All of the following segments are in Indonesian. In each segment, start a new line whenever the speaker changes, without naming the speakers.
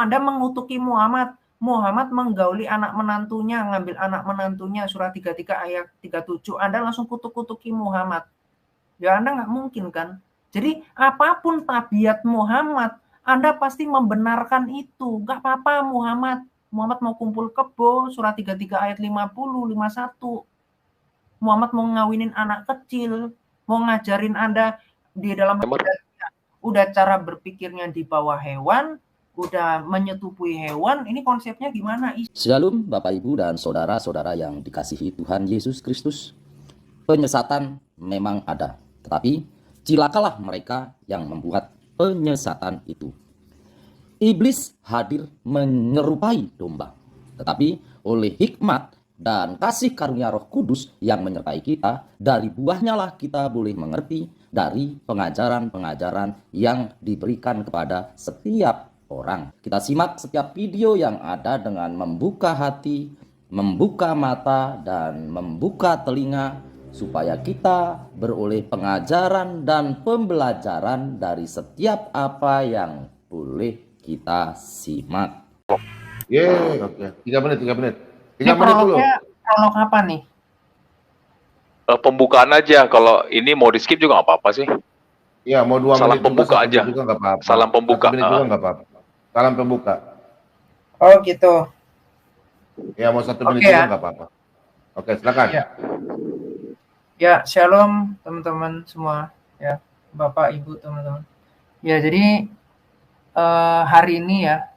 Anda mengutuki Muhammad, Muhammad menggauli anak menantunya, ngambil anak menantunya, surah 33 ayat 37, Anda langsung kutuk-kutuki Muhammad. Ya Anda nggak mungkin kan? Jadi apapun tabiat Muhammad, Anda pasti membenarkan itu. Nggak apa-apa Muhammad mau kumpul kebo, surah 33 ayat 50, 51. Muhammad mau ngawinin anak kecil, mau ngajarin Anda di dalam udah cara berpikirnya di bawah hewan, udah menyetupui hewan, ini konsepnya gimana?
Shalom Bapak Ibu dan saudara-saudara yang dikasihi Tuhan Yesus Kristus. Penyesatan memang ada, tetapi cilakalah mereka yang membuat penyesatan itu. Iblis hadir menyerupai domba, tetapi oleh hikmat dan kasih karunia Roh Kudus yang menyertai kita, dari buahnya lah kita boleh mengerti dari pengajaran-pengajaran yang diberikan kepada setiap orang. Kita simak setiap video yang ada dengan membuka hati, membuka mata, dan membuka telinga, supaya kita beroleh pengajaran dan pembelajaran dari setiap apa yang boleh kita simak.
Oke. 3 menit. 3 menit dulu.
Prolog apa nih?
Pembukaan aja. Kalau ini mau di skip juga nggak apa-apa sih.
Iya, mau 2
Salam
menit
pembuka
juga,
aja.
juga nggak apa-apa.
Salam pembuka.
1 menit juga nggak apa-apa. Salam pembuka.
Oh gitu.
Ya, mau 1 menit juga nggak apa-apa. Oke, silakan.
Ya, shalom teman-teman semua. Ya, Bapak, Ibu, teman-teman. Ya, jadi hari ini ya,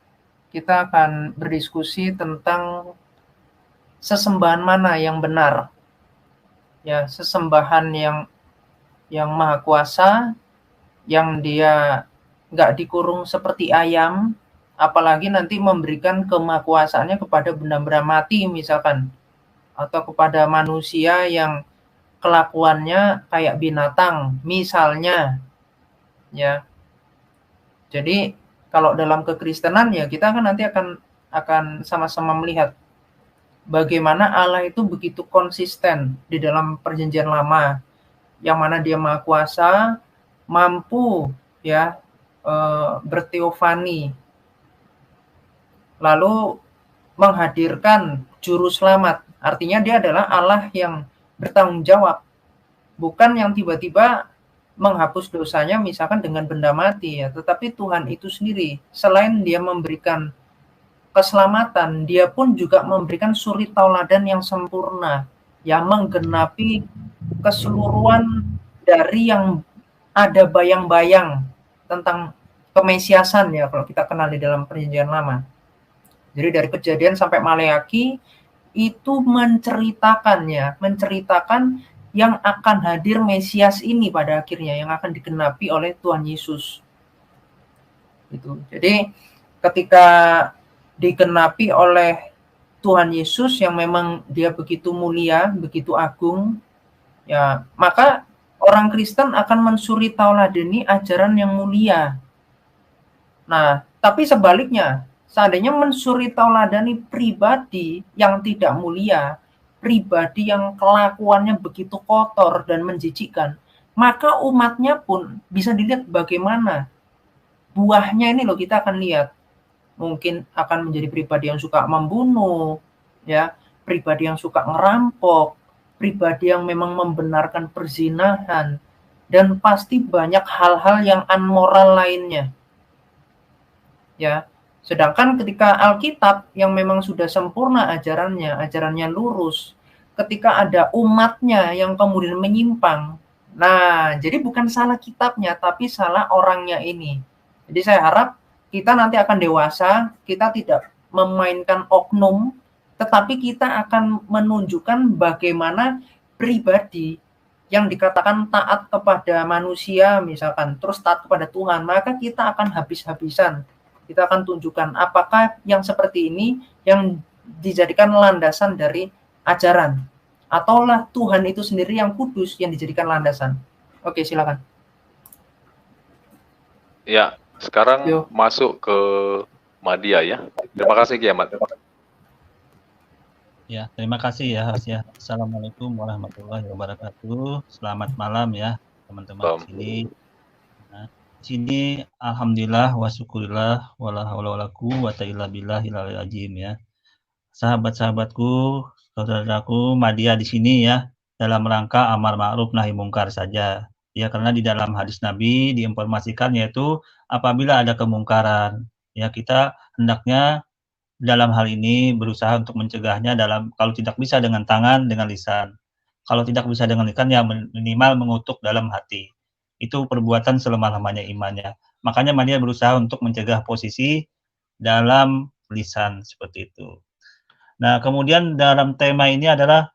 kita akan berdiskusi tentang sesembahan mana yang benar. Ya, sesembahan yang maha kuasa, yang dia nggak dikurung seperti ayam, apalagi nanti memberikan kemahakuasaannya kepada benda-benda mati misalkan, atau kepada manusia yang kelakuannya kayak binatang misalnya, ya. Jadi kalau dalam kekristenan ya kita kan nanti akan sama-sama melihat bagaimana Allah itu begitu konsisten di dalam perjanjian lama, yang mana dia maha kuasa, mampu ya berteofani, lalu menghadirkan juru selamat. Artinya dia adalah Allah yang bertanggung jawab, bukan yang tiba-tiba menghapus dosanya misalkan dengan benda mati ya, tetapi Tuhan itu sendiri selain dia memberikan keselamatan, dia pun juga memberikan suri tauladan yang sempurna, yang menggenapi keseluruhan dari yang ada bayang-bayang tentang kemesiasan ya, kalau kita kenal di dalam perjanjian lama. Jadi dari Kejadian sampai Maleaki itu menceritakan yang akan hadir Mesias ini pada akhirnya, yang akan digenapi oleh Tuhan Yesus. Gitu. Jadi ketika digenapi oleh Tuhan Yesus yang memang dia begitu mulia, begitu agung, ya maka orang Kristen akan mensuri tauladani ajaran yang mulia. Nah, tapi sebaliknya, seandainya mensuri tauladani pribadi yang tidak mulia, pribadi yang kelakuannya begitu kotor dan menjijikkan, maka umatnya pun bisa dilihat bagaimana buahnya ini loh, kita akan lihat. Mungkin akan menjadi pribadi yang suka membunuh, ya, pribadi yang suka ngerampok, pribadi yang memang membenarkan perzinahan, dan pasti banyak hal-hal yang amoral lainnya. Ya, sedangkan ketika Alkitab yang memang sudah sempurna ajarannya lurus, ketika ada umatnya yang kemudian menyimpang, nah jadi bukan salah kitabnya, tapi salah orangnya ini. Jadi saya harap kita nanti akan dewasa, kita tidak memainkan oknum, tetapi kita akan menunjukkan bagaimana pribadi yang dikatakan taat kepada manusia misalkan, terus taat kepada Tuhan, maka kita akan habis-habisan. Kita akan tunjukkan apakah yang seperti ini yang dijadikan landasan dari ajaran, ataulah Tuhan itu sendiri yang kudus yang dijadikan landasan. Oke, silakan.
Ya, sekarang masuk ke Madia ya. Terima kasih Kiamat.
Ya, terima kasih ya Mas ya. Assalamualaikum warahmatullahi wabarakatuh. Selamat malam ya teman-teman di sini. Nah, Sini alhamdulillah wa syukurillah wala haula wala quwwata illa billahil aliyil azim ya. Sahabat-sahabatku, saudaraku Madya di sini ya, dalam rangka amar ma'ruf nahi mungkar saja. Ya, karena di dalam hadis Nabi diinformasikan yaitu apabila ada kemungkaran, ya kita hendaknya dalam hal ini berusaha untuk mencegahnya kalau tidak bisa dengan tangan, dengan lisan. Kalau tidak bisa dengan lisan ya minimal mengutuk dalam hati. Itu perbuatan selemah-lemahnya imannya. Makanya dia berusaha untuk mencegah posisi dalam lisan seperti itu. Nah, kemudian dalam tema ini adalah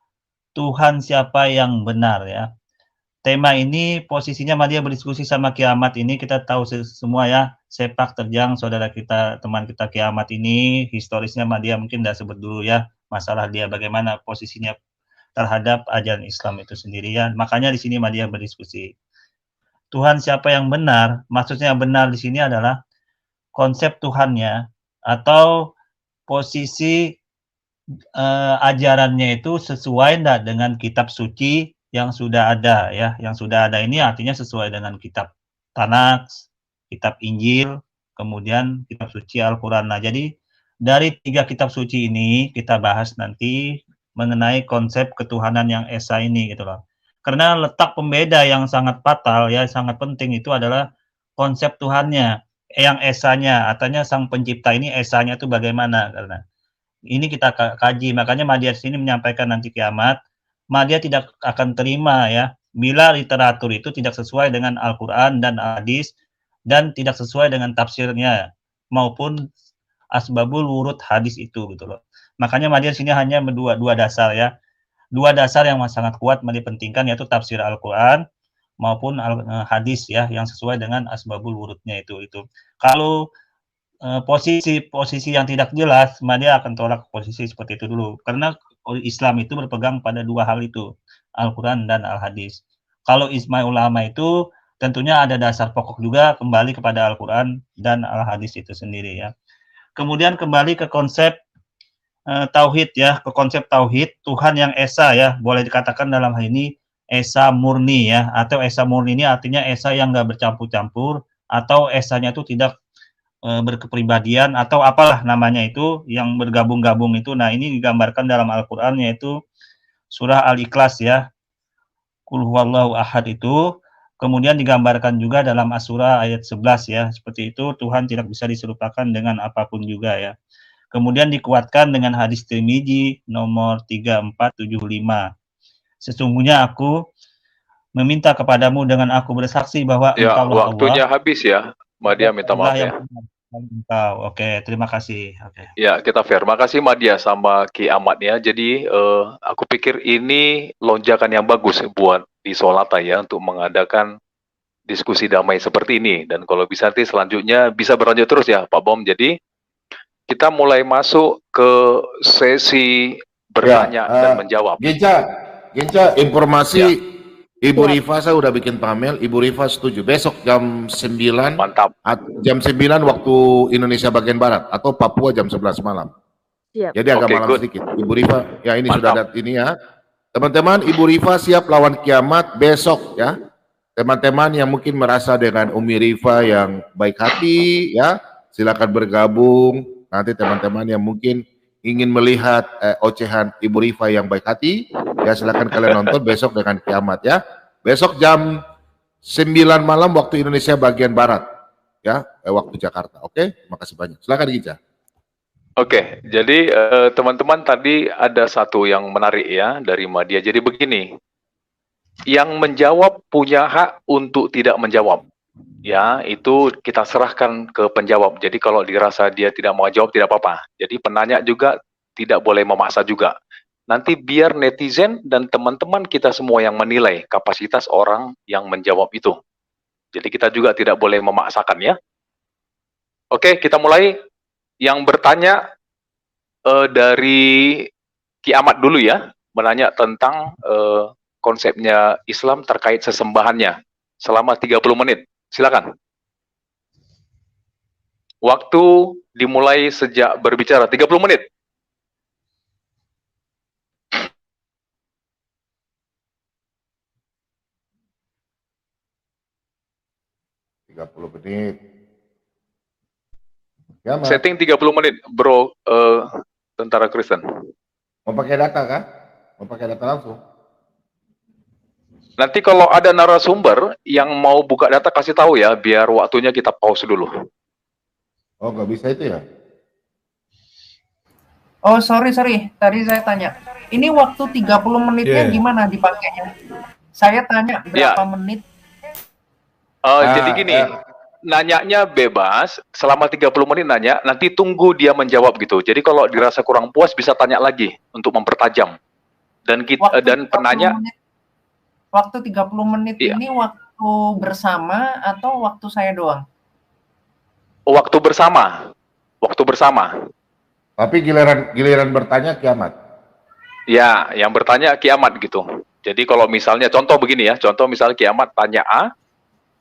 Tuhan siapa yang benar ya. Tema ini posisinya dia berdiskusi sama kiamat ini kita tahu semua ya, sepak terjang saudara kita, teman kita kiamat ini, historisnya dia mungkin sudah sebut dulu ya, masalah dia bagaimana posisinya terhadap ajaran Islam itu sendiri ya. Makanya di sini dia berdiskusi. Tuhan siapa yang benar? Maksudnya yang benar di sini adalah konsep Tuhannya atau posisi ajarannya itu sesuai enggak dengan kitab suci yang sudah ada ya, yang sudah ada ini artinya sesuai dengan kitab Tanakh, kitab Injil, kemudian kitab suci Al-Qur'an. Nah, jadi dari 3 kitab suci ini kita bahas nanti mengenai konsep ketuhanan yang esa ini gitu loh. Karena letak pembeda yang sangat fatal ya, sangat penting itu adalah konsep Tuhannya, yang esanya, artinya sang pencipta ini esanya itu bagaimana karena ini kita kaji, makanya Madya sini menyampaikan nanti kiamat, Madya tidak akan terima ya, bila literatur itu tidak sesuai dengan Al-Quran dan hadis, dan tidak sesuai dengan tafsirnya, maupun asbabul wurud hadis itu gitu loh. Makanya Madya sini hanya dua dasar ya, dua dasar yang sangat kuat Madya pentingkan yaitu tafsir Al-Quran maupun hadis ya, yang sesuai dengan asbabul wurudnya itu. Kalau posisi yang tidak jelas, dia akan tolak posisi seperti itu dulu. Karena Islam itu berpegang pada 2 hal itu, Al-Quran dan Al-Hadis. Kalau ijma' ulama itu tentunya ada dasar pokok juga kembali kepada Al-Quran dan Al-Hadis itu sendiri ya. Kemudian kembali ke konsep tauhid ya, ke konsep tauhid Tuhan yang esa ya, boleh dikatakan dalam hal ini esa murni ya, atau esa murni ini artinya esa yang nggak bercampur-campur atau esanya itu tidak berkepribadian atau apalah namanya itu yang bergabung-gabung itu. Nah, ini digambarkan dalam Al-Qur'an yaitu surah Al-Ikhlas ya. Qul huwallahu ahad itu kemudian digambarkan juga dalam Asy-Syura ayat 11 ya. Seperti itu Tuhan tidak bisa diserupakan dengan apapun juga ya. Kemudian dikuatkan dengan hadis Tirmizi nomor 3475. Sesungguhnya aku meminta kepadamu dengan aku bersaksi bahwa
Ya,
engkaulah
waktunya
Allah.
habis ya. Madya minta maaf ya.
Engkau. Oke, terima kasih. Oke.
Ya, kita fair. Makasih Madya sama Ki Ahmad ya. Jadi, aku pikir ini lonjakan yang bagus buat di Solata ya, untuk mengadakan diskusi damai seperti ini. Dan kalau bisa nanti selanjutnya bisa berlanjut terus ya, Pak Bom. Jadi, kita mulai masuk ke sesi bertanya dan menjawab.
Ginca, informasi
Ya.
Ibu Rifa saya udah bikin panel, Ibu Rifa setuju. Besok jam 9,
Mantap.
jam 9 waktu Indonesia bagian Barat, atau Papua jam 11 malam.
Siap.
Jadi agak malam sedikit. Ibu Rifa, ya ini
Mantap.
sudah ada ini ya. Teman-teman, Ibu Rifa siap lawan kiamat besok ya. Teman-teman yang mungkin merasa dengan Umi Rifa yang baik hati ya, silakan bergabung. Nanti teman-teman yang mungkin ingin melihat ocehan Ibu Rifa yang baik hati, ya silakan kalian nonton besok dengan kiamat ya. Besok jam 9 malam waktu Indonesia bagian Barat ya, waktu Jakarta. Oke, makasih banyak. Silakan Ginca.
Oke, jadi teman-teman tadi ada satu yang menarik ya dari Madya. Jadi begini, yang menjawab punya hak untuk tidak menjawab. Ya, itu kita serahkan ke penjawab. Jadi kalau dirasa dia tidak mau jawab tidak apa-apa. Jadi penanya juga tidak boleh memaksa juga. Nanti biar netizen dan teman-teman kita semua yang menilai kapasitas orang yang menjawab itu. Jadi kita juga tidak boleh memaksakan ya. Oke, kita mulai. Yang bertanya dari Ki Ahmad dulu ya, menanya tentang konsepnya Islam terkait sesembahannya selama 30 menit. Silakan. Waktu dimulai sejak berbicara 30 menit.
30 menit. Kiamat.
Setting 30 menit, bro, tentara Kristen.
Mau pakai data kah? Mau pakai data langsung?
Nanti kalau ada narasumber yang mau buka data kasih tahu ya, biar waktunya kita pause dulu.
Oh, nggak bisa itu ya?
Oh, sorry. Tadi saya tanya. Ini waktu 30 menitnya gimana dipakainya? Saya tanya berapa menit?
Jadi gini, nanyanya bebas, selama 30 menit nanya, nanti tunggu dia menjawab gitu. Jadi kalau dirasa kurang puas bisa tanya lagi untuk mempertajam. Dan kita dan penanya
waktu 30 menit ini waktu bersama atau waktu saya doang?
Waktu bersama. Waktu bersama.
Tapi giliran bertanya kiamat.
Ya, yang bertanya kiamat gitu. Jadi kalau misalnya contoh begini ya, contoh misalnya kiamat tanya A,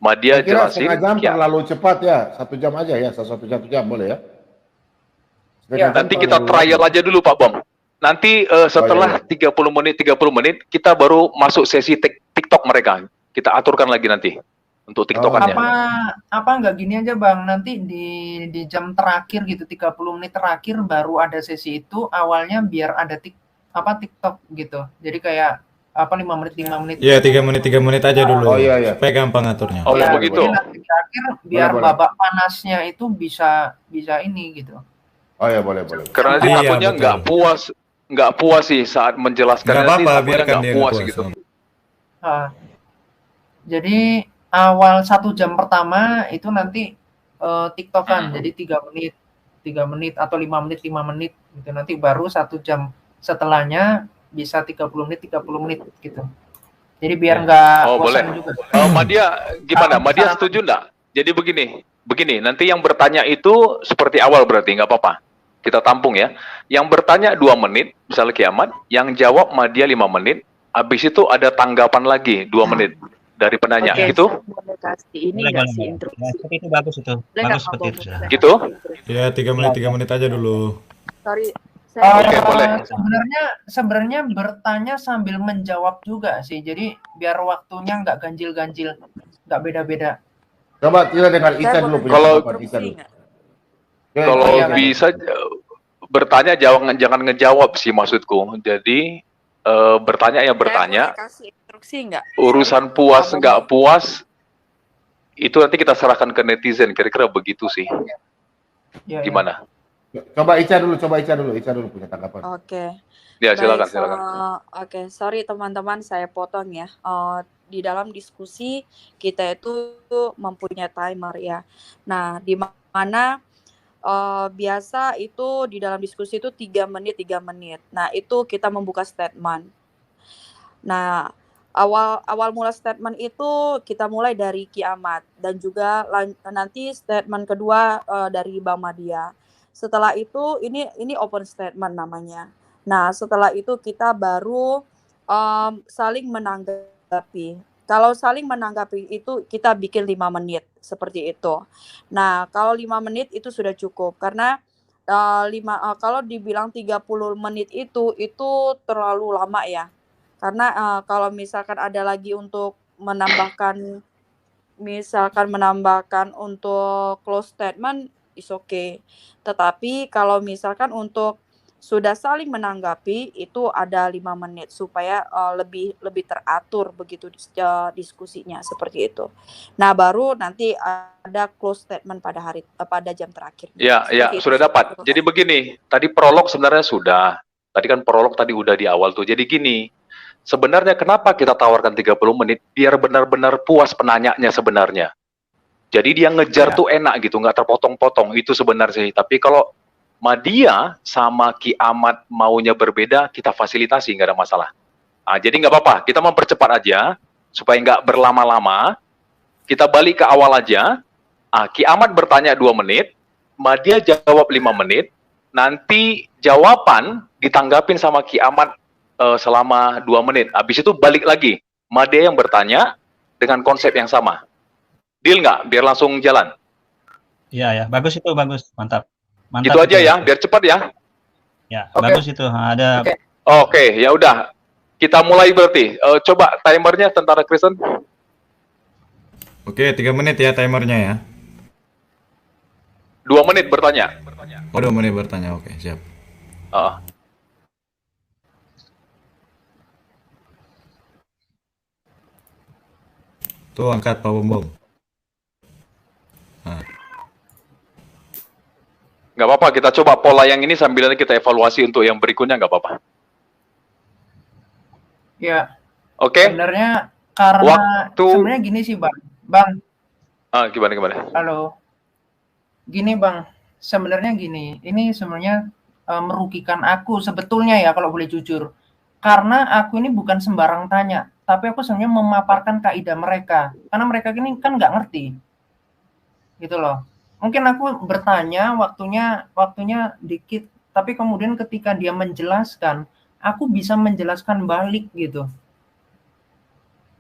Madia jelasin.
Setengah jam terlalu cepat ya, 1 jam aja ya, 1 jam boleh ya?
Nanti kita trial aja dulu Pak Bom. Nanti setelah 30 menit kita baru masuk sesi TikTok mereka. Kita aturkan lagi nanti untuk TikTokannya.
Apa nggak gini aja Bang, nanti di jam terakhir gitu, 30 menit terakhir baru ada sesi itu, awalnya biar ada TikTok gitu. Jadi kayak 5 menit.
Iya, 3 menit aja dulu.
Oh iya.
Supaya gampang aturnya.
Oh ya, begitu.
Jadi nanti terakhir biar babak panasnya itu bisa ini gitu.
Oh ya, boleh.
Karena nanti takutnya nggak puas sih saat menjelaskan.
Nggak apa-apa, biarkan dia
puas gitu.
Jadi awal 1 jam pertama itu nanti TikTokan, jadi 3 menit atau 5 menit gitu. Nanti baru 1 jam setelahnya bisa 30 menit gitu. Jadi biar nggak bosan juga.
Madia gimana? Madia setuju nggak? Jadi begini, nanti yang bertanya itu seperti awal berarti nggak apa-apa. Kita tampung ya. Yang bertanya 2 menit, misalnya kiamat, yang jawab Madia 5 menit, habis itu ada tanggapan lagi 2 menit dari penanya, gitu?
Ini ngasih instruksi.
Itu bagus itu. Bagus seperti itu sudah.
Gitu?
Ya, 3 menit aja dulu.
Sorry.
Boleh.
Sebenarnya bertanya sambil menjawab juga sih. Jadi biar waktunya nggak ganjil-ganjil, nggak beda-beda.
Coba kita dengar Ica dulu.
Kalau bisa bertanya jangan ngejawab sih maksudku. Jadi bertanya ya bertanya.
Kasih instruksi nggak?
Urusan puas nggak puas itu nanti kita serahkan ke netizen. Kira-kira begitu sih. Gimana?
Coba Ica dulu punya tanggapan.
Oke.
Ya, silakan.
Oke, sorry teman-teman, saya potong ya. Di dalam diskusi kita itu mempunyai timer ya. Nah, di mana biasa itu di dalam diskusi itu 3 menit. Nah, itu kita membuka statement. Nah, awal mula statement itu kita mulai dari kiamat dan juga nanti statement kedua dari Bang Madia. Setelah itu ini open statement namanya. Nah, setelah itu kita baru saling menanggapi. Kalau saling menanggapi itu kita bikin 5 menit seperti itu. Nah, kalau 5 menit itu sudah cukup karena kalau dibilang 30 menit itu terlalu lama ya. Karena kalau misalkan ada lagi untuk menambahkan untuk close statement is okay. Tetapi kalau misalkan untuk sudah saling menanggapi itu ada 5 menit supaya lebih teratur begitu diskusinya seperti itu. Nah, baru nanti ada close statement pada jam terakhir.
Ya, sudah dapat. Jadi begini, tadi prolog sebenarnya sudah. Tadi kan prolog tadi udah di awal tuh. Jadi gini, sebenarnya kenapa kita tawarkan 30 menit biar benar-benar puas penanyanya sebenarnya. Jadi dia ngejar tuh enak gitu, nggak terpotong-potong. Itu sebenarnya sih. Tapi kalau Madia sama kiamat maunya berbeda, kita fasilitasi, nggak ada masalah. Nah, jadi nggak apa-apa, kita mempercepat aja, supaya nggak berlama-lama. Kita balik ke awal aja. Kiamat bertanya 2 menit, Madia jawab 5 menit, nanti jawaban ditanggapin sama kiamat selama 2 menit. Habis itu balik lagi, Madia yang bertanya dengan konsep yang sama. Deal nggak? Biar langsung jalan.
Iya, bagus itu, bagus, mantap.
Gitu aja ya, biar cepat ya.
Ya, bagus itu. Ada.
Oke, ya udah. Kita mulai berarti. Coba timernya Tentara Kristen.
Oke, 3 menit ya timernya ya.
2 menit bertanya.
Oh, 2 menit bertanya. Oke, siap.
Ah,
Tuh angkat Pak Bom. Nah,
nggak apa-apa, kita coba pola yang ini sambil nanti kita evaluasi untuk yang berikutnya, nggak apa-apa.
Ya,
Oke?
sebenarnya karena
Waktu,
sebenarnya gini sih Bang. Bang,
gimana?
halo. Gini Bang, sebenarnya gini, ini sebenarnya merugikan aku sebetulnya ya kalau boleh jujur. Karena aku ini bukan sembarang tanya, tapi aku sebenarnya memaparkan kaidah mereka. Karena mereka ini kan nggak ngerti. Gitu loh. Mungkin aku bertanya waktunya dikit, tapi kemudian ketika dia menjelaskan, aku bisa menjelaskan balik gitu.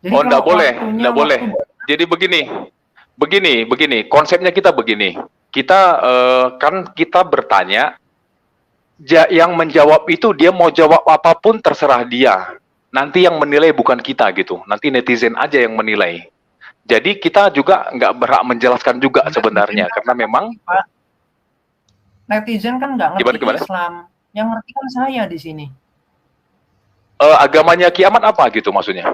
Jadi
Oh, nggak
kalau
boleh,
waktunya
nggak boleh. Jadi begini, konsepnya kita begini. Kita kan kita bertanya, yang menjawab itu dia mau jawab apapun terserah dia. Nanti yang menilai bukan kita gitu. Nanti netizen aja yang menilai. Jadi kita juga nggak berhak menjelaskan juga sebenarnya, karena memang
Pak, netizen kan nggak ngerti
Gimana?
Islam. Yang ngerti kan saya di sini.
Agamanya kiamat apa gitu maksudnya.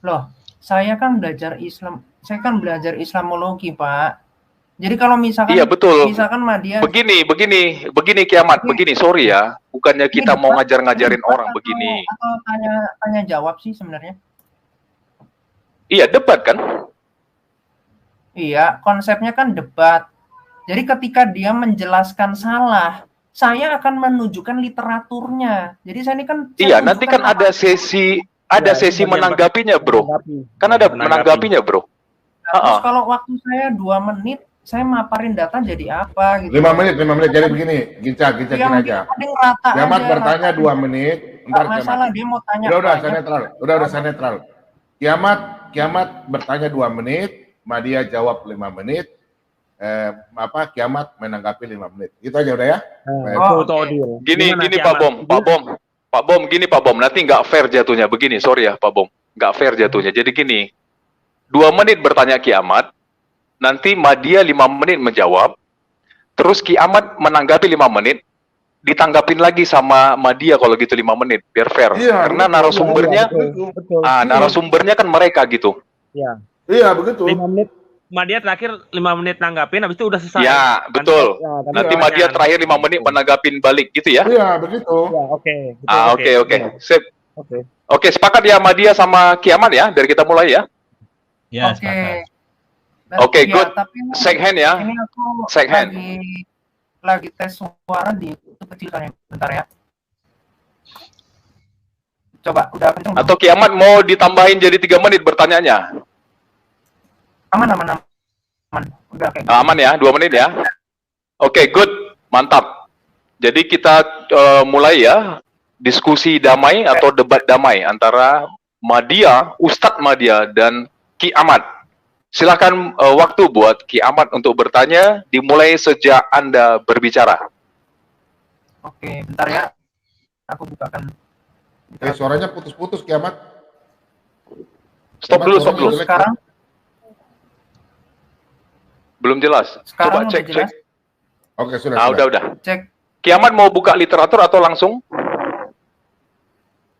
Loh, saya kan belajar Islam. Saya kan belajar Islamologi, Pak. Jadi kalau misalkan
Iya betul.
misalkan Madia
Begini kiamat, begini, sorry ya, bukannya
ini
kita mau
debat-
ngajar-ngajarin
ini
orang
debat
begini.
atau tanya jawab sih sebenarnya.
Iya, debat kan?
Iya, konsepnya kan debat. Jadi ketika dia menjelaskan salah, saya akan menunjukkan literaturnya. Jadi saya ini kan
Iya,
saya
nanti kan
tunjukkan
ada
apa-
sesi
Ya,
sesi
itu bagian
menanggapinya, Bro. Kan ada menanggapinya, Bro.
Nah, terus kalau waktu saya 2 menit, saya maparin data jadi apa gitu.
5 menit. Jadi begini, ginca gini aja.
Penting rata
Kiamat
aja,
bertanya
rata.
2 menit.
Nggak
Bentar,
masalah
Kiamat.
dia mau tanya
Udah,
banyak.
saya netral. Kiamat bertanya 2 menit, Madia jawab 5 menit. Kiamat menanggapi 5 menit. Gitu aja udah ya.
Oh,
Itu
oke.
deal.
Gini
Gimana,
Pak Bom, gini Pak Bom, nanti nggak fair jatuhnya. Begini, sorry ya Pak Bom, nggak fair jatuhnya. Jadi gini, 2 menit bertanya kiamat, nanti Madia 5 menit menjawab, terus kiamat menanggapi 5 menit, ditanggapin lagi sama Madia kalau gitu 5 menit, biar fair.
Iya,
Karena
betul.
narasumbernya,
Betul.
narasumbernya kan mereka gitu.
Ya.
Iya, begitu.
5 menit. Madia terakhir 5 menit nanggapin, habis itu udah selesai.
Ya, betul. Nanti Madia terakhir 5 menit menanggapin balik gitu ya.
Iya, begitu.
Ya, oke.
Oke. Sip.
Oke.
Oke, sepakat ya Madia sama kiamat ya, dari kita mulai ya.
Ya,
Oke.
sepakat.
Oke,
Iya,
good.
tapi
Shake hand ya.
ini aku
Shake hand.
lagi tes suara di itu kecil soalnya. Bentar ya. Coba, udah kenceng belum?
Atau kiamat mau ditambahin jadi 3 menit bertanyanya.
Aman. Udah kayak gitu.
Aman ya, 2 menit ya. Oke, good. Mantap. Jadi kita mulai ya diskusi damai atau debat damai antara Madia, Ustadz Madia dan Ki Ahmad. Silakan waktu buat Ki Ahmad untuk bertanya, dimulai sejak Anda berbicara.
Oke, bentar ya. Aku bukakan.
Suaranya putus-putus, Kiamat.
Stop dulu.
Sekarang
Belum jelas.
Sekarang
Coba cek.
udah jelas?
Oke, sudah.
Udah.
Cek.
Kiamat mau buka literatur atau langsung?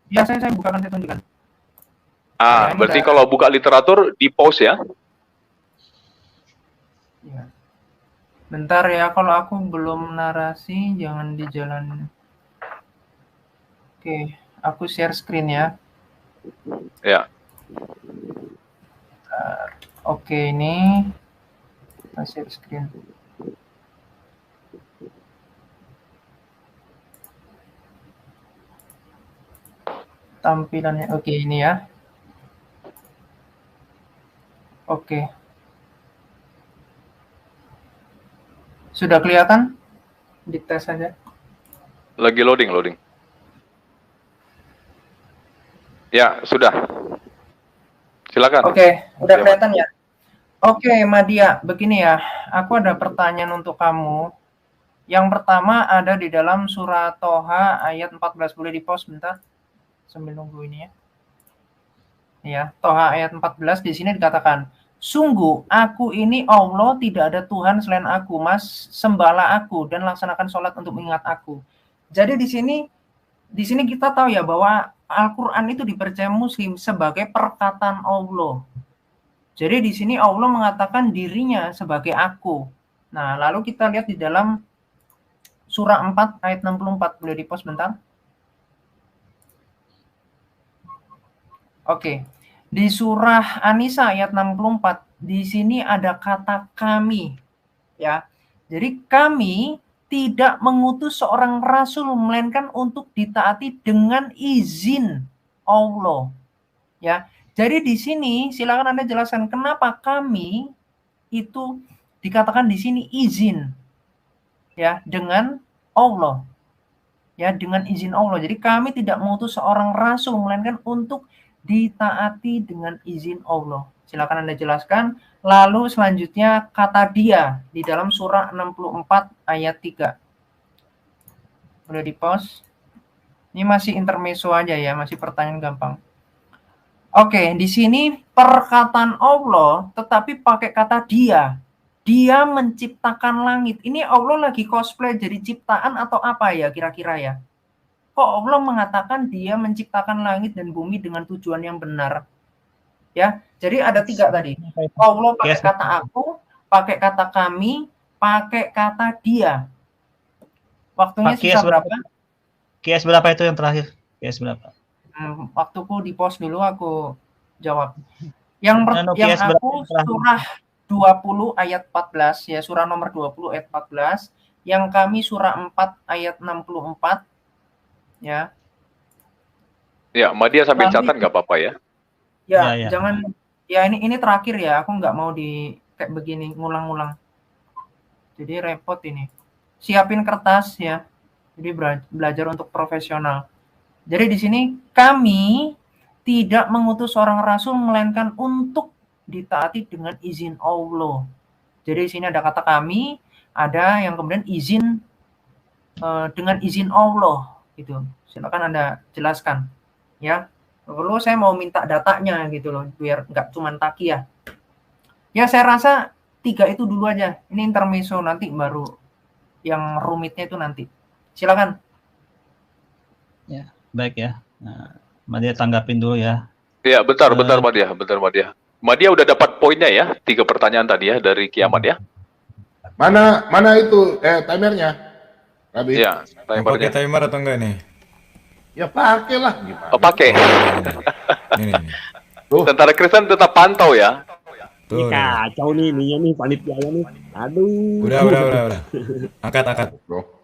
Ya, saya bukakan, saya tunjukkan.
Berarti kalau buka literatur di pause ya.
Ya. Bentar ya, kalau aku belum narasi jangan dijalanin. Oke, aku share screen ya.
Ya.
Oke, ini kita share screen. Tampilannya oke ini ya. Oke. Sudah kelihatan? Dites saja.
Lagi loading. Ya, sudah. Silakan.
Oke, udah kelihatan ya? Oke, Madia, begini ya. Aku ada pertanyaan untuk kamu. Yang pertama ada di dalam surat Toha ayat 14. Boleh di-pause bentar? Sambil nunggu ini ya. Ya, Toha ayat 14 di sini dikatakan, sungguh aku ini Allah, tidak ada Tuhan selain aku, mas sembahlah aku dan laksanakan sholat untuk mengingat aku. Jadi di sini kita tahu ya bahwa Al-Quran itu dipercaya Muslim sebagai perkataan Allah. Jadi di sini Allah mengatakan dirinya sebagai aku. Nah, lalu kita lihat di dalam surah 4 ayat 64, boleh di-pause bentar? Oke. Di surah An-Nisa ayat 64, di sini ada kata kami, ya. Jadi kami tidak mengutus seorang rasul melainkan untuk ditaati dengan izin Allah, ya. Jadi di sini silakan Anda jelaskan kenapa kami itu dikatakan di sini izin, ya, dengan Allah, ya, dengan izin Allah. Jadi kami tidak mengutus seorang rasul melainkan untuk ditaati dengan izin Allah. Silakan Anda jelaskan. Lalu selanjutnya kata dia di dalam surah 64 ayat 3. Boleh di-pause? Ini masih intermezzo aja ya, masih pertanyaan gampang. Oke, di sini perkataan Allah tetapi pakai kata dia. Dia menciptakan langit. Ini Allah lagi cosplay jadi ciptaan atau apa ya kira-kira ya? Kok Allah mengatakan dia menciptakan langit dan bumi dengan tujuan yang benar? Ya, jadi ada 3 tadi. Allah pakai kata aku, pakai kata kami, pakai kata dia. Waktunya sisa berapa?
QS berapa itu yang terakhir? QS berapa?
Waktuku di pause dulu, aku jawab. Yang aku surah 20 ayat 14 ya, surah nomor 20 ayat 14. Yang kami surah 4 ayat 64. Ya.
Ya, Madia sambil catat nggak apa-apa ya.
Ya, jangan. Ya ini terakhir ya. Aku nggak mau di kayak begini ngulang-ngulang. Jadi repot ini. Siapin kertas ya. Jadi belajar untuk profesional. Jadi di sini kami tidak mengutus seorang rasul melainkan untuk ditaati dengan izin Allah. Jadi di sini ada kata kami, ada yang kemudian izin dengan izin Allah. Gitu. Silakan Anda jelaskan ya. Perlu saya mau minta datanya gitu loh, biar nggak cuma takiyah. Ya saya rasa 3 itu dulu aja. Ini intermezzo, nanti baru yang rumitnya itu nanti. Silakan.
Ya, baik ya. Nah, Madia tanggapin dulu ya.
Ya, bentar Madia. Madia udah dapat poinnya ya, 3 pertanyaan tadi ya dari Kiamat ya.
Mana itu timernya? Rabi.
Ya,
pakai timer atau enggak nih?
Ya pakailah. Gimana?
Oh, pakai.
Ini.
Tentara Kristen tetap pantau ya.
Tuh.
Kacau nih panitianya nih. Aduh.
Udah. Angkat.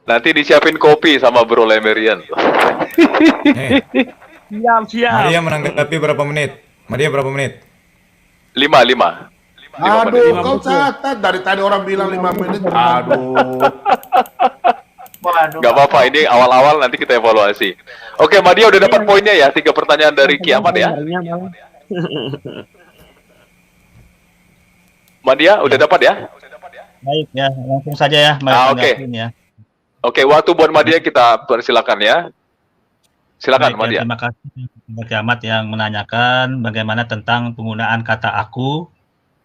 Nanti disiapin kopi sama Bro Lemerian.
Siap.
Madia menanggapi berapa menit?
5.
Aduh, kau catat dari tadi orang bilang 5 menit. Aduh.
Gak apa-apa, ini awal-awal nanti kita evaluasi. Oke, Madia udah dapat poinnya ya, 3 pertanyaan dari Kiamat ya. Madia udah dapat ya?
Baik ya, langsung saja ya.
Oke.
Ya.
Oke, waktu buat Madia kita persilakan ya. Silakan Madia.
Terima kasih kepada Kiamat yang menanyakan bagaimana tentang penggunaan kata aku,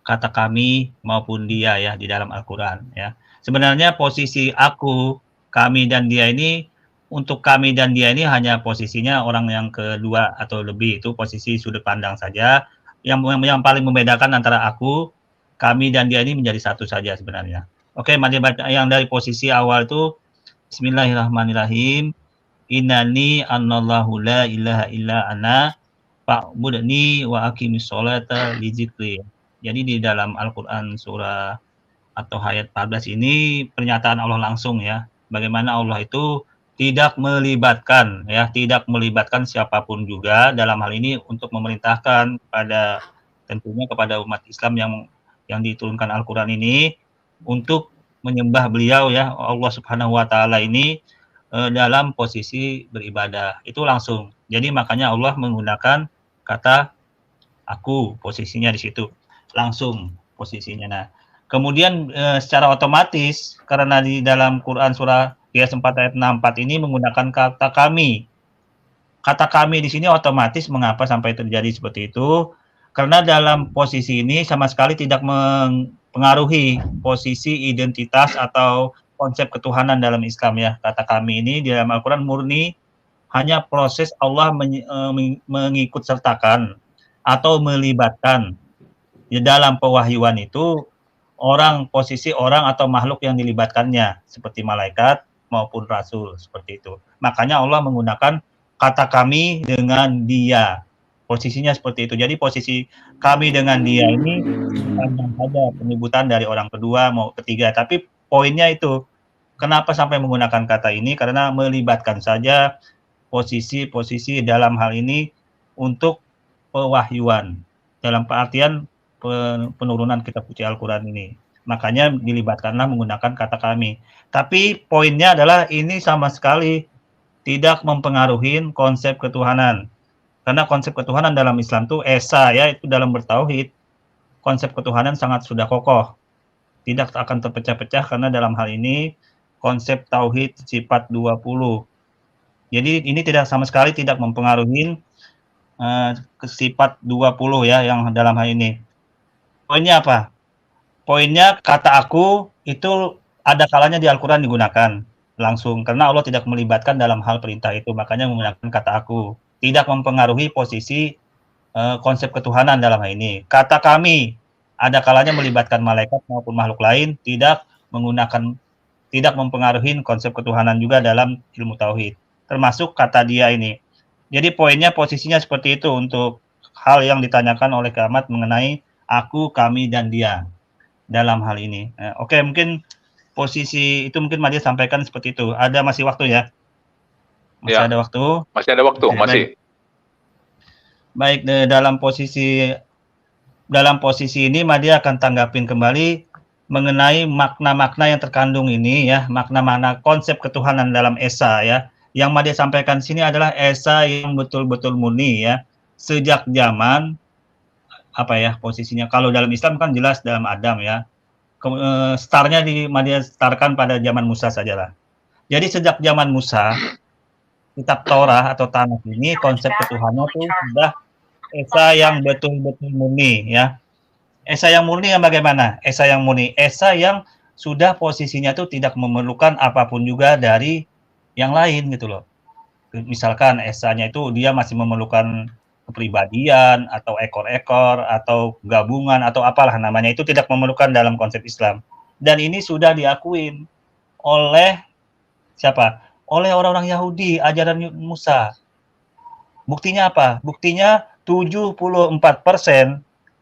kata kami maupun dia ya di dalam Al-Qur'an ya. Sebenarnya posisi aku, kami dan dia ini, untuk kami dan dia ini hanya posisinya orang yang kedua atau lebih, itu posisi sudut pandang saja. Yang paling membedakan antara aku, kami dan dia ini menjadi satu saja sebenarnya. Oke, mari baca yang dari posisi awal itu. Bismillahirrahmanirrahim. Innani anallahu la ilaha illa ana fa'budni wa aqimis sholata li dzikri. Jadi di dalam Al-Qur'an surah atau ayat 14 ini pernyataan Allah langsung ya. Bagaimana Allah itu tidak melibatkan siapapun juga dalam hal ini untuk memerintahkan tentunya kepada umat Islam yang diturunkan Al-Qur'an ini untuk menyembah beliau ya, Allah Subhanahu wa taala ini dalam posisi beribadah. Itu langsung. Jadi makanya Allah menggunakan kata aku, posisinya di situ. Langsung posisinya. Nah, kemudian secara otomatis karena di dalam Quran surah 4 ayat 64 ini menggunakan kata kami. kata kami di sini otomatis mengapa sampai terjadi seperti itu? Karena dalam posisi ini sama sekali tidak mempengaruhi posisi identitas atau konsep ketuhanan dalam Islam ya. Kata kami ini di dalam Al-Quran murni hanya proses Allah mengikut sertakan atau melibatkan. Di dalam pewahyuan itu posisi orang atau makhluk yang dilibatkannya seperti malaikat maupun rasul seperti itu. Makanya Allah menggunakan kata kami dengan dia. Posisinya seperti itu. Jadi posisi kami dengan dia ini bukan saja penyebutan dari orang kedua mau ketiga, tapi poinnya itu kenapa sampai menggunakan kata ini, karena melibatkan saja posisi-posisi dalam hal ini untuk pewahyuan dalam artian penurunan kitab suci Al-Quran ini. Makanya dilibatkanlah menggunakan kata kami. Tapi poinnya adalah ini sama sekali tidak mempengaruhi konsep ketuhanan. Karena konsep ketuhanan dalam Islam itu esa ya, itu dalam bertauhid. Konsep ketuhanan sangat sudah kokoh. Tidak akan terpecah-pecah karena dalam hal ini konsep tauhid sifat 20. Jadi ini tidak sama sekali tidak mempengaruhi sifat 20 ya yang dalam hal ini. Poinnya apa? Poinnya kata aku itu ada kalanya di Al-Quran digunakan langsung karena Allah tidak melibatkan dalam hal perintah itu, makanya menggunakan kata aku. Tidak mempengaruhi posisi konsep ketuhanan dalam hal ini. Kata kami ada kalanya melibatkan malaikat maupun makhluk lain, tidak mempengaruhi konsep ketuhanan juga dalam ilmu tauhid. Termasuk kata dia ini. Jadi poinnya posisinya seperti itu untuk hal yang ditanyakan oleh Ahmad mengenai aku, kami, dan dia dalam hal ini. Oke, mungkin posisi itu mungkin Madia sampaikan seperti itu. Ada masih waktu ya? Masih
Ya.
ada waktu?
Masih ada waktu,
Oke,
masih.
Baik, dalam posisi ini Madia akan tanggapin kembali mengenai makna-makna yang terkandung ini ya, makna-makna konsep ketuhanan dalam Esa ya. Yang Madia sampaikan di sini adalah Esa yang betul-betul murni ya. Sejak zaman apa ya posisinya? Kalau dalam Islam kan jelas dalam Adam ya. Startnya Madia startkan pada zaman Musa sajalah. Jadi sejak zaman Musa, kitab Torah atau Tanakh ini konsep ketuhanan itu sudah Esa yang betul-betul murni ya. Esa yang murni yang bagaimana? Esa yang murni, Esa yang sudah posisinya itu tidak memerlukan apapun juga dari yang lain gitu loh. Misalkan Esanya itu dia masih memerlukan kepribadian atau ekor-ekor atau gabungan atau apalah namanya, itu tidak memerlukan dalam konsep Islam. Dan ini sudah diakuin oleh siapa? Oleh orang-orang Yahudi, ajaran Musa. Buktinya apa? Buktinya 74%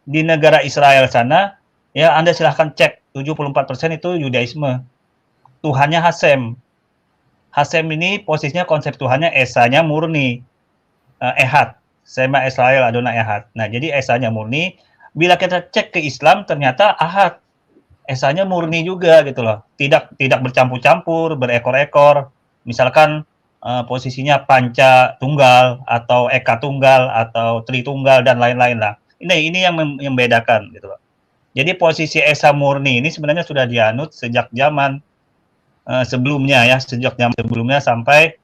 di negara Israel sana, ya Anda silahkan cek, 74% itu Yudaisme. Tuhannya Hasem. Hasem ini posisinya konsep Tuhannya Esanya murni. Ehad. Sema Israel Adonai Ehad. Nah, jadi Esanya murni. Bila kita cek ke Islam, ternyata Ahad. Esanya murni juga gitu loh. Tidak bercampur-campur, berekor-ekor. Misalkan posisinya panca tunggal atau eka tunggal atau tritunggal dan lain-lain lah. Ini yang membedakan gitu loh. Jadi posisi Esa murni ini sebenarnya sudah dianut sejak zaman sebelumnya ya, sejak zaman sebelumnya sampai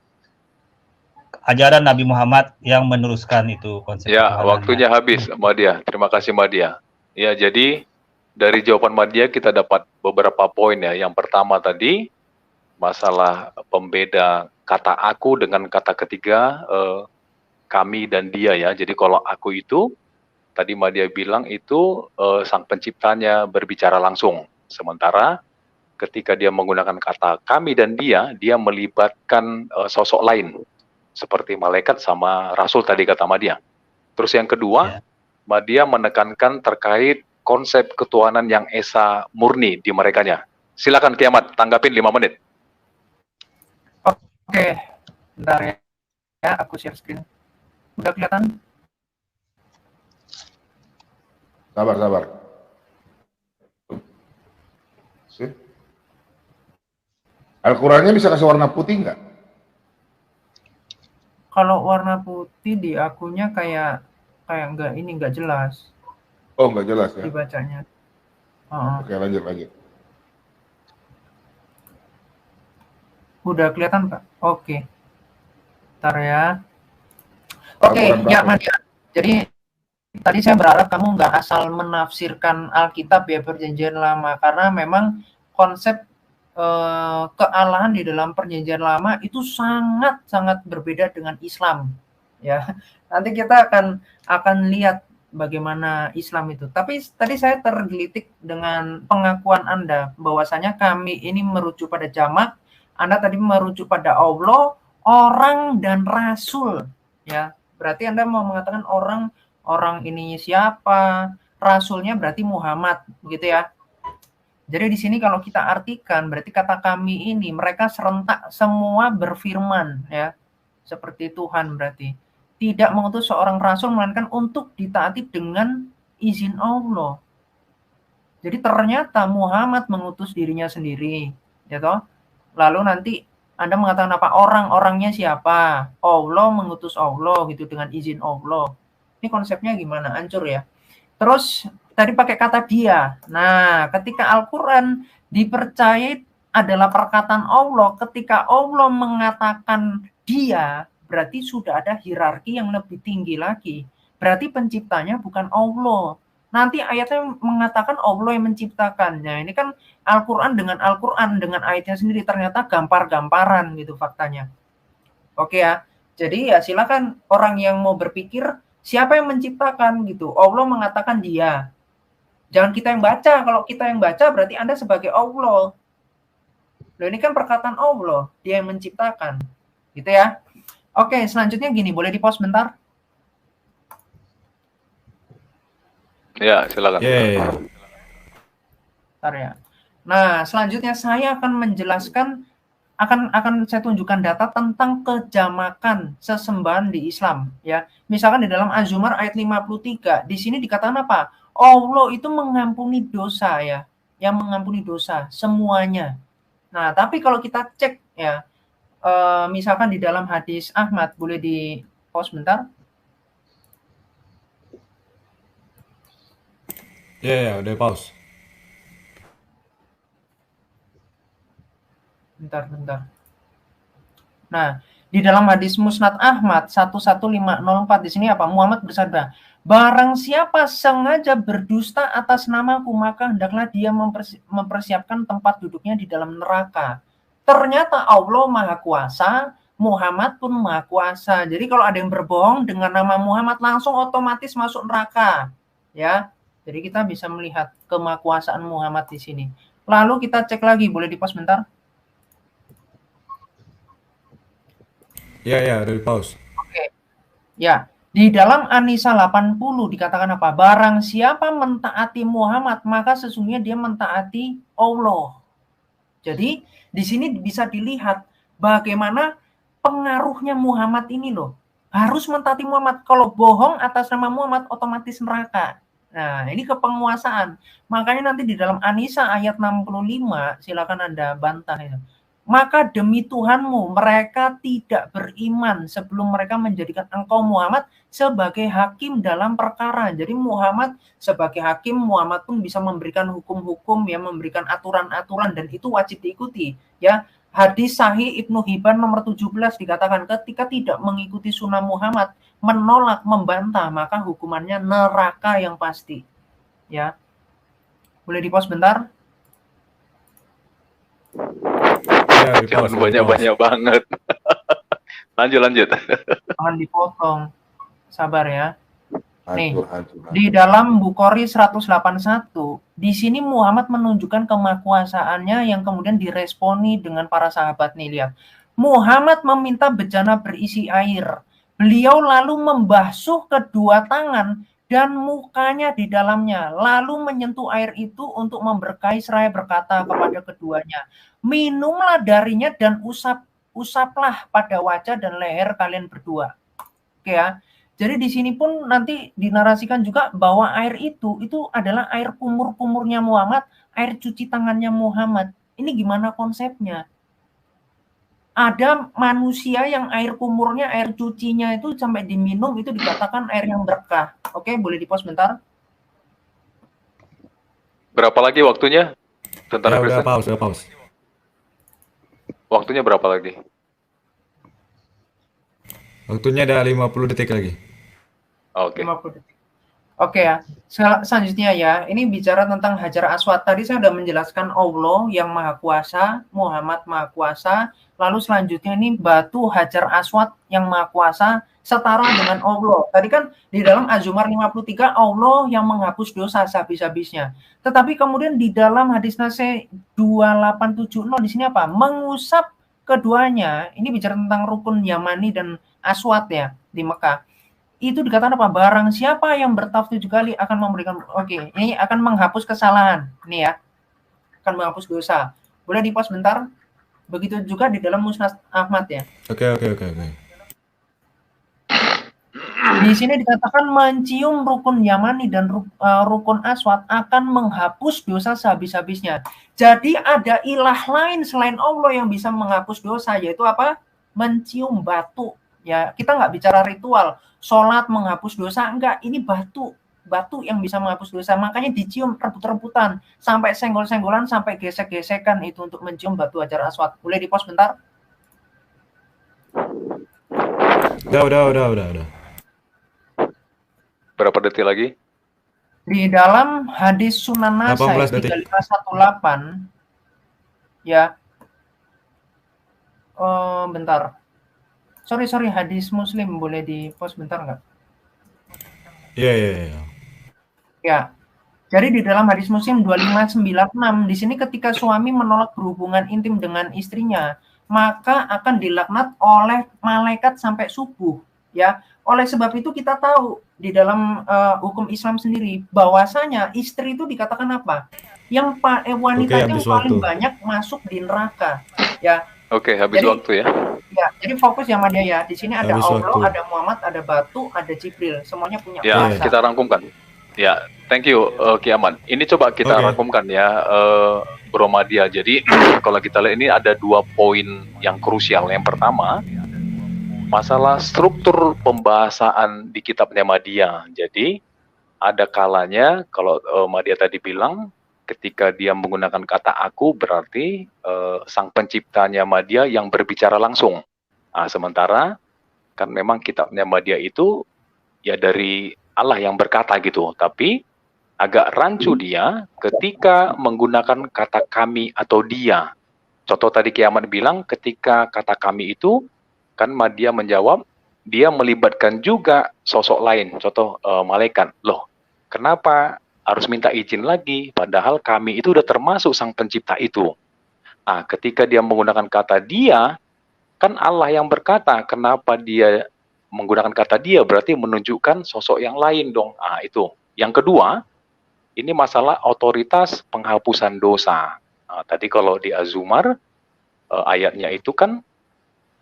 ajaran Nabi Muhammad yang meneruskan itu konsep.
Ya, waktunya habis, Madia. Terima kasih, Madia. Ya, jadi dari jawaban Madia kita dapat beberapa poin ya. Yang pertama tadi masalah pembeda kata aku dengan kata ketiga kami dan dia ya. Jadi kalau aku itu tadi Madia bilang itu sang penciptanya berbicara langsung. Sementara ketika dia menggunakan kata kami dan dia melibatkan sosok lain. Seperti malaikat sama rasul tadi kata Madia. Terus yang kedua, Madia menekankan terkait konsep ketuhanan yang Esa murni di merekanya. Silakan Kiamat, tanggapin 5 menit.
Oke, bentar ya, aku share screen. Udah kelihatan?
Sabar. Al-Qurannya bisa kasih warna putih nggak?
Kalau warna putih di akunnya kayak nggak jelas.
Oh, nggak jelas ya?
Dibacanya.
Oke, lanjut.
Udah kelihatan, Pak? Oke. Ntar ya. Oke,
Al-Quran
ya
berapa?
Madia. Jadi tadi saya berharap kamu nggak asal menafsirkan Alkitab ya Perjanjian Lama, karena memang konsep kealahan di dalam Perjanjian Lama itu sangat-sangat berbeda dengan Islam. Ya, nanti kita akan lihat bagaimana Islam itu. Tapi tadi saya tergelitik dengan pengakuan Anda bahwasanya kami ini merujuk pada jamak, Anda tadi merujuk pada Allah, orang dan rasul. Ya, berarti Anda mau mengatakan orang ini siapa? Rasulnya berarti Muhammad, begitu ya. Jadi di sini kalau kita artikan berarti kata kami ini mereka serentak semua berfirman ya. Seperti Tuhan berarti. Tidak mengutus seorang rasul melainkan untuk ditaati dengan izin Allah. Jadi ternyata Muhammad mengutus dirinya sendiri, ya toh. Lalu nanti Anda mengatakan apa? Orang-orangnya siapa? Allah mengutus Allah gitu dengan izin Allah. Ini konsepnya gimana? Hancur ya. Terus tadi pakai kata dia. Nah, ketika Al-Quran dipercaya adalah perkataan Allah, ketika Allah mengatakan dia, berarti sudah ada hierarki yang lebih tinggi lagi. Berarti penciptanya bukan Allah. Nanti ayatnya mengatakan Allah yang menciptakan. Nah, ini kan Al-Quran dengan ayatnya sendiri ternyata gampar-gamparan gitu faktanya. Oke ya. Jadi ya silakan orang yang mau berpikir siapa yang menciptakan gitu. Allah mengatakan dia. Jangan kita yang baca. Kalau kita yang baca berarti Anda sebagai Allah. Loh, ini kan perkataan Allah. Dia yang menciptakan. Gitu ya. Oke, selanjutnya gini. Boleh di-pause bentar?
Ya, silakan.
Bentar ya. Nah, selanjutnya saya akan menjelaskan akan saya tunjukkan data tentang kejamakan sesembahan di Islam ya. Misalkan di dalam Az-Zumar ayat 53, di sini dikatakan apa? Allah itu mengampuni dosa ya, yang mengampuni dosa semuanya. Nah, tapi kalau kita cek ya, misalkan di dalam hadis Ahmad, boleh di pause bentar?
Ya, udah pause.
Bentar. Nah, di dalam hadis Musnad Ahmad 11504 di sini apa? Muhammad bersabda, barang siapa sengaja berdusta atas namaku, maka hendaklah dia mempersiapkan tempat duduknya di dalam neraka. Ternyata Allah Maha Kuasa, Muhammad pun Maha Kuasa. Jadi kalau ada yang berbohong dengan nama Muhammad langsung otomatis masuk neraka. Ya. Jadi kita bisa melihat kemahakuasaan Muhammad di sini. Lalu kita cek lagi, boleh di-pause bentar?
Ya, udah di pause.
Oke. Ya, di dalam An-Nisa 80 dikatakan apa? Barang siapa mentaati Muhammad, maka sesungguhnya dia mentaati Allah. Jadi, di sini bisa dilihat bagaimana pengaruhnya Muhammad ini loh. Harus mentaati Muhammad. Kalau bohong atas nama Muhammad, otomatis neraka. Nah, ini kepenguasaan. Makanya nanti di dalam An-Nisa ayat 65, silakan Anda bantah ya. Maka demi Tuhanmu, mereka tidak beriman sebelum mereka menjadikan engkau Muhammad sebagai hakim dalam perkara. Jadi Muhammad sebagai hakim, Muhammad pun bisa memberikan hukum-hukum, ya, memberikan aturan-aturan, dan itu wajib diikuti. Ya, hadis Sahih Ibnu Hibban nomor 17 dikatakan ketika tidak mengikuti sunnah Muhammad, menolak, membantah, maka hukumannya neraka yang pasti. Ya, boleh di-pause bentar?
Ya,
Jangan banyak-banyak banget. Lanjut.
Jangan dipotong. Sabar ya. Nih,
Hancur.
di dalam Bukhari 181, di sini Muhammad menunjukkan kemahakuasaannya yang kemudian diresponi dengan para sahabat nih, lihat. Muhammad meminta bejana berisi air. Beliau lalu membasuh kedua tangan dan mukanya di dalamnya, lalu menyentuh air itu untuk memberkahi seraya berkata kepada keduanya, minumlah darinya dan usaplah pada wajah dan leher kalian berdua. Oke ya. Jadi di sini pun nanti dinarasikan juga bahwa air itu adalah air kumur-kumurnya Muhammad, air cuci tangannya Muhammad. Ini gimana konsepnya? Ada manusia yang air kumurnya, air cucinya itu sampai diminum itu dikatakan air yang berkah. Oke, boleh di-pause bentar?
Berapa lagi waktunya? Tentara
Ya,
Kristen?
udah pause.
Waktunya berapa lagi?
Waktunya ada 50 detik lagi.
Oke.
50 detik. Oke ya. Selanjutnya ya, ini bicara tentang Hajar Aswad. Tadi saya sudah menjelaskan Allah yang Maha Kuasa, Muhammad Maha Kuasa. Lalu selanjutnya ini batu Hajar Aswad yang Maha Kuasa setara dengan Allah. Tadi kan di dalam Az-Zumar 53 Allah yang menghapus dosa sehabis-habisnya. Tetapi kemudian di dalam hadis Nase 2870 di sini apa? Mengusap keduanya. Ini bicara tentang rukun Yamani dan Aswad ya di Mekah. Itu dikatakan apa? Barang siapa yang bertawaf 7 kali akan memberikan, oke, ini akan menghapus kesalahan. Ini ya, akan menghapus dosa. Boleh di-pause bentar? Begitu juga di dalam Musnad Ahmad ya.
Oke.
Di sini dikatakan mencium rukun Yamani dan rukun Aswad akan menghapus dosa sehabis-habisnya. Jadi ada ilah lain selain Allah yang bisa menghapus dosa, yaitu apa? Mencium batu. Ya, kita nggak bicara ritual, sholat menghapus dosa, enggak, ini batu yang bisa menghapus dosa, makanya dicium rebut-rebutan, sampai senggol-senggolan, sampai gesek-gesekan itu untuk mencium batu Hajar Aswad. Boleh di-pause bentar?
Udah.
Berapa detik lagi?
Di dalam hadis Sunan Nasai 3518, ya, bentar. Sorry, hadis Muslim boleh di-pause bentar nggak?
Iya.
Ya, jadi di dalam hadis Muslim 2596, di sini ketika suami menolak berhubungan intim dengan istrinya, maka akan dilaknat oleh malaikat sampai subuh. Ya, oleh sebab itu kita tahu di dalam hukum Islam sendiri bahwasanya istri itu dikatakan apa? Yang wanita yang paling banyak masuk di neraka. Ya.
Oke, habis waktu ya.
Ya, jadi fokus ya Madia ya. Di sini ada Allah, ada Muhammad, ada batu, ada Jibril. Semuanya punya kuasa.
Ya, kita rangkumkan. Ya, thank you Ki Aman. Ini coba kita rangkumkan ya, Bro Madia. Jadi kalau kita lihat ini ada 2 poin yang krusial. Yang pertama, masalah struktur pembahasan di kitabnya Madia. Jadi ada kalanya kalau Madia tadi bilang ketika dia menggunakan kata aku berarti sang penciptanya Madia yang berbicara langsung. Nah, sementara kan memang kitabnya Madia itu ya dari Allah yang berkata gitu. Tapi agak rancu dia ketika menggunakan kata kami atau dia. Contoh tadi Kiamat bilang ketika kata kami itu kan Madia menjawab dia melibatkan juga sosok lain. Contoh malaikat. Loh, kenapa harus minta izin lagi, padahal kami itu udah termasuk sang pencipta itu. Nah, ketika dia menggunakan kata dia, kan Allah yang berkata, kenapa dia menggunakan kata dia, berarti menunjukkan sosok yang lain dong. Nah, itu. Yang kedua, ini masalah otoritas penghapusan dosa. Nah, tadi kalau di Az-Zumar, ayatnya itu kan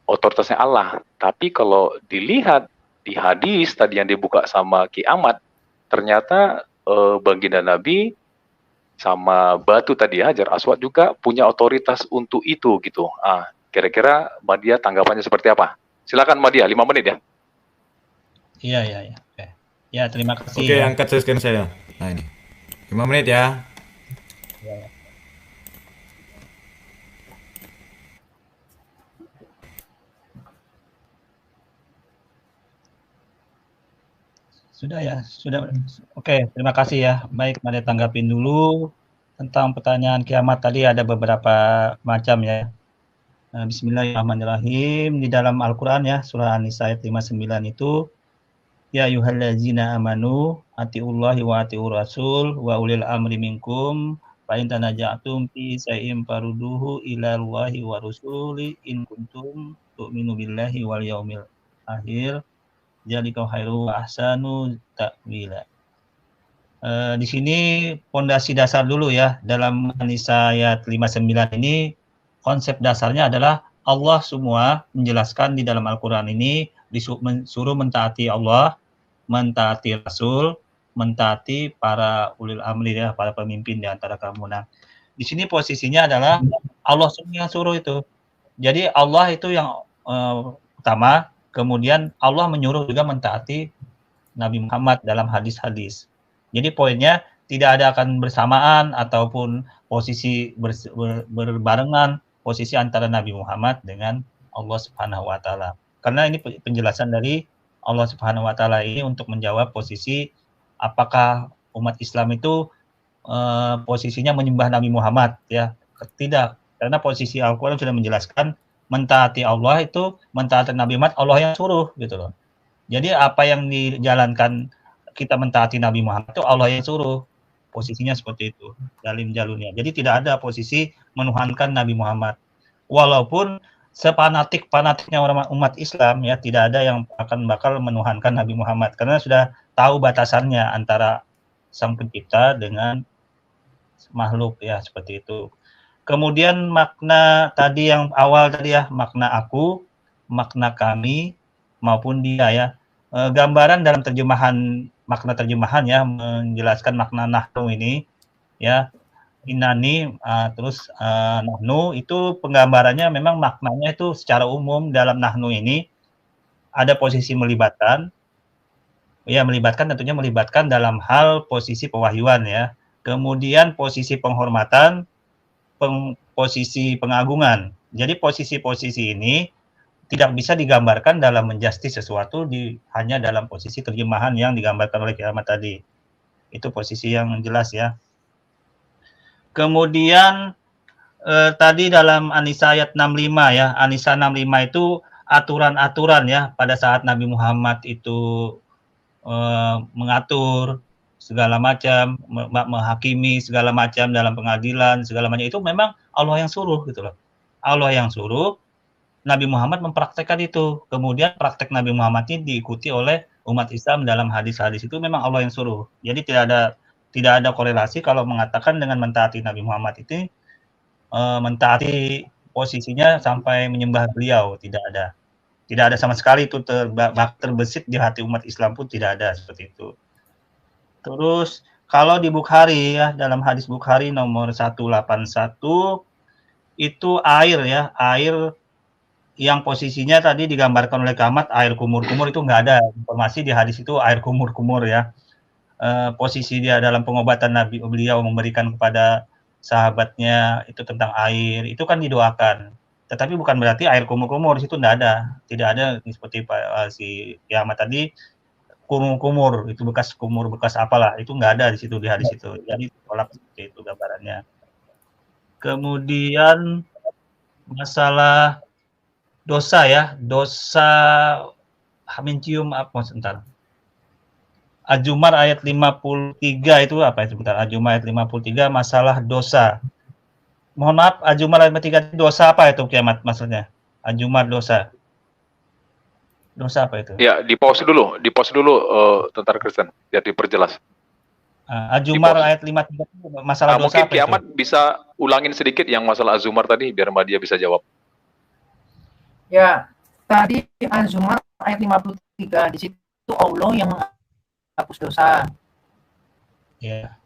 otoritasnya Allah. Tapi kalau dilihat di hadis tadi yang dibuka sama Ki Ahmad, ternyata baginda Nabi sama batu tadi Hajar Aswad juga punya otoritas untuk itu gitu. Kira-kira Madia tanggapannya seperti apa? Silakan Madia, 5 menit ya.
Iya. Oke. Ya, terima kasih.
Oke, angkat scan saya. Nah ini. 5 menit ya.
Ya. Sudah ya, sudah. Oke, terima kasih ya. Baik, mari tanggapin dulu tentang pertanyaan kiamat tadi ada beberapa macam ya. Bismillahirrahmanirrahim. Di dalam Al-Qur'an ya, surah An-Nisa ayat 59 itu ya ayyuhallazina amanu atiullahi wa atiur rasul wa ulil amri minkum fa in tanaja'tum fi shay'in farudduhu ila Allahi wa rasuli in kuntum tu'minu billahi wal yaumil akhir. Jadi kau khairu wa ahsanu ta'wila. Di sini pondasi dasar dulu ya dalam An-Nisa ayat 59 ini konsep dasarnya adalah Allah semua menjelaskan di dalam Al-Qur'an ini disuruh mentaati Allah, mentaati Rasul, mentaati para ulil amri ya, para pemimpin di antara kamu. Nah, di sini posisinya adalah Allah semua yang suruh itu. Jadi Allah itu yang utama. Kemudian Allah menyuruh juga mentaati Nabi Muhammad dalam hadis-hadis. Jadi poinnya tidak ada akan bersamaan ataupun posisi berbarengan posisi antara Nabi Muhammad dengan Allah Subhanahu wa taala. Karena ini penjelasan dari Allah Subhanahu wa taala ini untuk menjawab posisi apakah umat Islam itu posisinya menyembah Nabi Muhammad ya. Tidak, karena posisi Al-Qur'an sudah menjelaskan mentaati Allah itu mentaati Nabi Muhammad, Allah yang suruh gitu loh. Jadi apa yang dijalankan kita mentaati Nabi Muhammad itu Allah yang suruh. Posisinya seperti itu dalam jalurnya. Jadi tidak ada posisi menuhankan Nabi Muhammad. Walaupun sepanatik-fanatiknya umat Islam ya, tidak ada yang akan bakal menuhankan Nabi Muhammad karena sudah tahu batasannya antara Sang Pencipta dengan makhluk ya, seperti itu. Kemudian makna tadi yang awal tadi ya, makna aku, makna kami maupun dia ya. Gambaran dalam terjemahan, makna terjemahan ya, menjelaskan makna nahnu ini ya, inani terus nahnu itu penggambarannya memang maknanya itu secara umum dalam nahnu ini ada posisi melibatkan ya, melibatkan tentunya melibatkan dalam hal posisi pewahyuan ya, kemudian posisi penghormatan, posisi pengagungan. Jadi posisi-posisi ini tidak bisa digambarkan dalam menjustis sesuatu hanya dalam posisi terjemahan yang digambarkan oleh Kiamat tadi. Itu posisi yang jelas ya. Kemudian tadi dalam An-Nisa ayat 65 ya, An-Nisa 65 itu aturan-aturan ya pada saat Nabi Muhammad itu mengatur segala macam, menghakimi segala macam dalam pengadilan, segala macam itu memang Allah yang suruh gitu loh. Allah yang suruh, Nabi Muhammad mempraktekkan itu. Kemudian praktek Nabi Muhammad ini diikuti oleh umat Islam dalam hadis-hadis itu memang Allah yang suruh. Jadi tidak ada korelasi kalau mengatakan dengan mentaati Nabi Muhammad itu mentaati posisinya sampai menyembah beliau, tidak ada. Tidak ada sama sekali itu terbesit di hati umat Islam pun tidak ada seperti itu. Terus kalau di Bukhari ya, dalam hadis Bukhari nomor 181 itu air ya, air yang posisinya tadi digambarkan oleh Kamat, air kumur-kumur itu nggak ada informasi di hadis itu air kumur-kumur ya. Posisi dia dalam pengobatan Nabi beliau memberikan kepada sahabatnya itu tentang air, itu kan didoakan. Tetapi bukan berarti air kumur-kumur di situ tidak ada seperti si Kiamat tadi kumur-kumur itu bekas kumur bekas apalah itu nggak ada di situ di hadis itu. Jadi tolak seperti itu gambarannya. Kemudian masalah dosa ya, dosa mencium apa sebentar. Az-Zumar ayat 53 itu apa itu sebentar. Az-Zumar ayat 53 masalah dosa. Mohon maaf, Az-Zumar ayat 53 dosa apa itu Kiamat maksudnya? Az-Zumar dosa. Dosa apa itu?
Ya, di pause dulu tentara Kristen, biar diperjelas.
Az-Zumar ayat 53 masalah dosa
mungkin
apa
Kiamat
itu?
bisa ulangin sedikit yang masalah Az-Zumar tadi, biar Mbak Dia bisa jawab.
Ya, tadi Az-Zumar ayat 53, di situ Allah yang menghapus dosa.
Ya.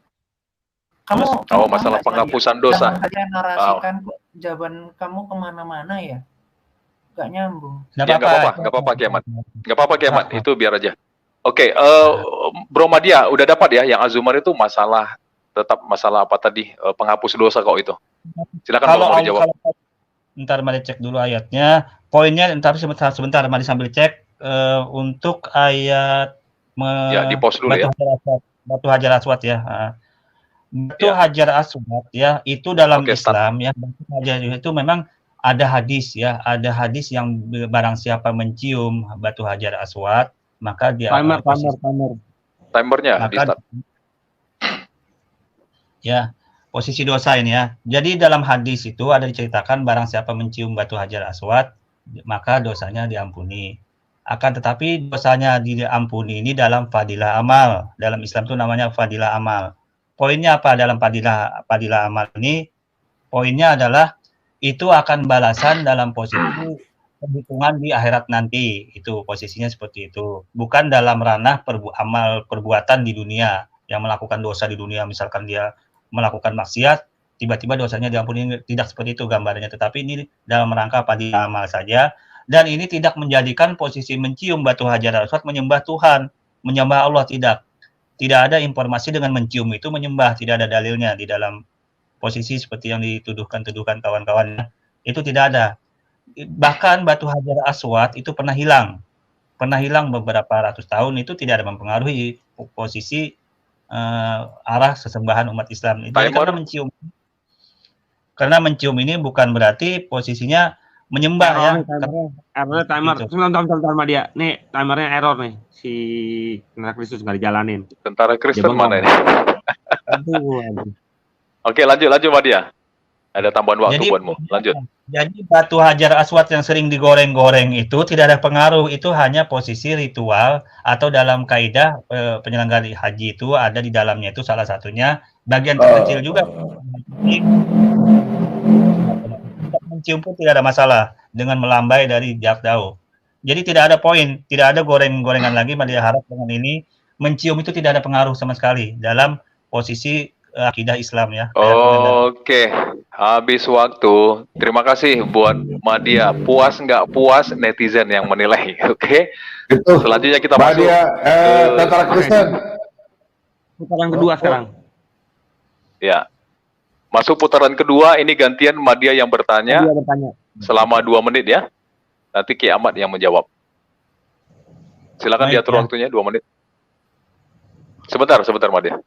Kamu
masalah penghapusan dosa.
Jangan saja narasikan jawaban kamu kemana-mana ya. Gak nyambung.
Nggak apa-apa Kiamat. Nggak apa-apa Kiamat, itu biar aja. Oke, Bro Madia udah dapat ya yang Az-Zumar itu masalah apa tadi, penghapus dosa kok itu. Silakan kalau mau dijawab.
Ntar mari cek dulu ayatnya. Poinnya ntar sebentar mari sambil cek untuk ayat
ya di pause dulu ya.
Batu Hajar Aswad ya. Batu Hajar Aswad ya, itu dalam Islam ya, Batu Hajar itu memang ada hadis ya, ada hadis yang barang siapa mencium Batu Hajar Aswad, maka dia
timernya di start.
Ya, posisi dosa ini ya. Jadi dalam hadis itu ada diceritakan barang siapa mencium Batu Hajar Aswad, maka dosanya diampuni. Akan tetapi dosanya diampuni ini dalam fadilah amal. Dalam Islam itu namanya fadilah amal. Poinnya apa dalam fadilah amal ini? Poinnya adalah itu akan balasan dalam posisi perhitungan di akhirat nanti. Itu posisinya seperti itu. Bukan dalam ranah amal perbuatan di dunia. Yang melakukan dosa di dunia, misalkan dia melakukan maksiat, tiba-tiba dosanya diampuni, tidak seperti itu gambarnya. Tetapi ini dalam rangka fadilah amal saja. Dan ini tidak menjadikan posisi mencium Batu Hajar Aswad menyembah Tuhan, menyembah Allah, tidak. Tidak ada informasi dengan mencium itu menyembah, tidak ada dalilnya di dalam posisi seperti yang dituduhkan kawan-kawan. Itu tidak ada. bahkan batu Hajar Aswad itu pernah hilang beberapa ratus tahun, itu tidak ada mempengaruhi posisi arah sesembahan umat Islam. Jadi
Timer.
karena mencium ini bukan berarti posisinya menyembah ya.
Error timer.
Gitu.
Bentar, Madia. Nih, timernya error nih. Si Tentara Kristus nggak dijalanin.
Tentara Kristen mana ini?
Aduh.
Oke, lanjut Madia. Ada tambahan waktu buatmu. Lanjut.
Jadi batu Hajar Aswad yang sering digoreng-goreng itu tidak ada pengaruh. Itu hanya posisi ritual atau dalam kaidah penyelenggara haji itu ada di dalamnya itu salah satunya bagian terkecil juga. Mencium pun tidak ada masalah dengan melambai dari jarak jauh. Jadi tidak ada poin, tidak ada goreng-gorengan lagi. Madia harap dengan ini mencium itu tidak ada pengaruh sama sekali dalam posisi akidah Islam ya.
Oke, habis waktu. Terima kasih buat Madia. Puas nggak puas netizen yang menilai. Oke. Selanjutnya kita masuk
Tentara Kristen.
Putaran kedua sekarang.
Ya. Masuk putaran kedua, ini gantian Madia yang bertanya. Selama 2 menit ya. Nanti Ki Ahmad yang menjawab. Silakan diatur waktunya 2 menit. Sebentar Madia.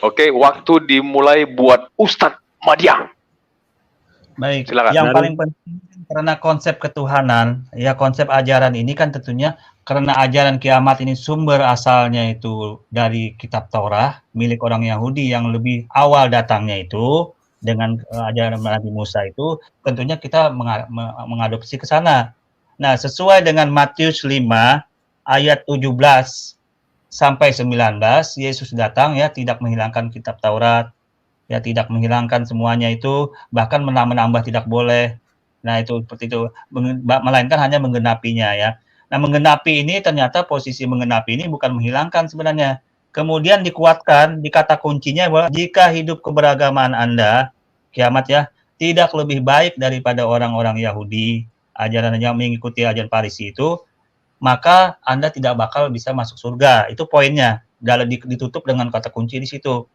Oke, waktu dimulai buat Ustadz Madia.
Baik,
silakan.
Yang paling penting karena konsep ketuhanan, ya konsep ajaran ini kan tentunya karena ajaran kiamat ini sumber asalnya itu dari kitab Taurat milik orang Yahudi yang lebih awal datangnya itu dengan ajaran Nabi Musa itu, tentunya kita mengadopsi ke sana. Nah, sesuai dengan Matius 5 ayat 17 sampai 19, Yesus datang ya, tidak menghilangkan kitab Taurat, ya tidak menghilangkan semuanya itu, bahkan menambah tidak boleh. Nah, itu seperti itu, melainkan hanya menggenapinya ya. Nah, menggenapi ini ternyata posisi menggenapi ini bukan menghilangkan sebenarnya. Kemudian dikuatkan di kata kuncinya bahwa jika hidup keberagaman Anda, kiamat ya, tidak lebih baik daripada orang-orang Yahudi, ajaran yang mengikuti ajaran Farisi itu, maka Anda tidak bakal bisa masuk surga. Itu poinnya. Ditutup dengan kata kunci di situ.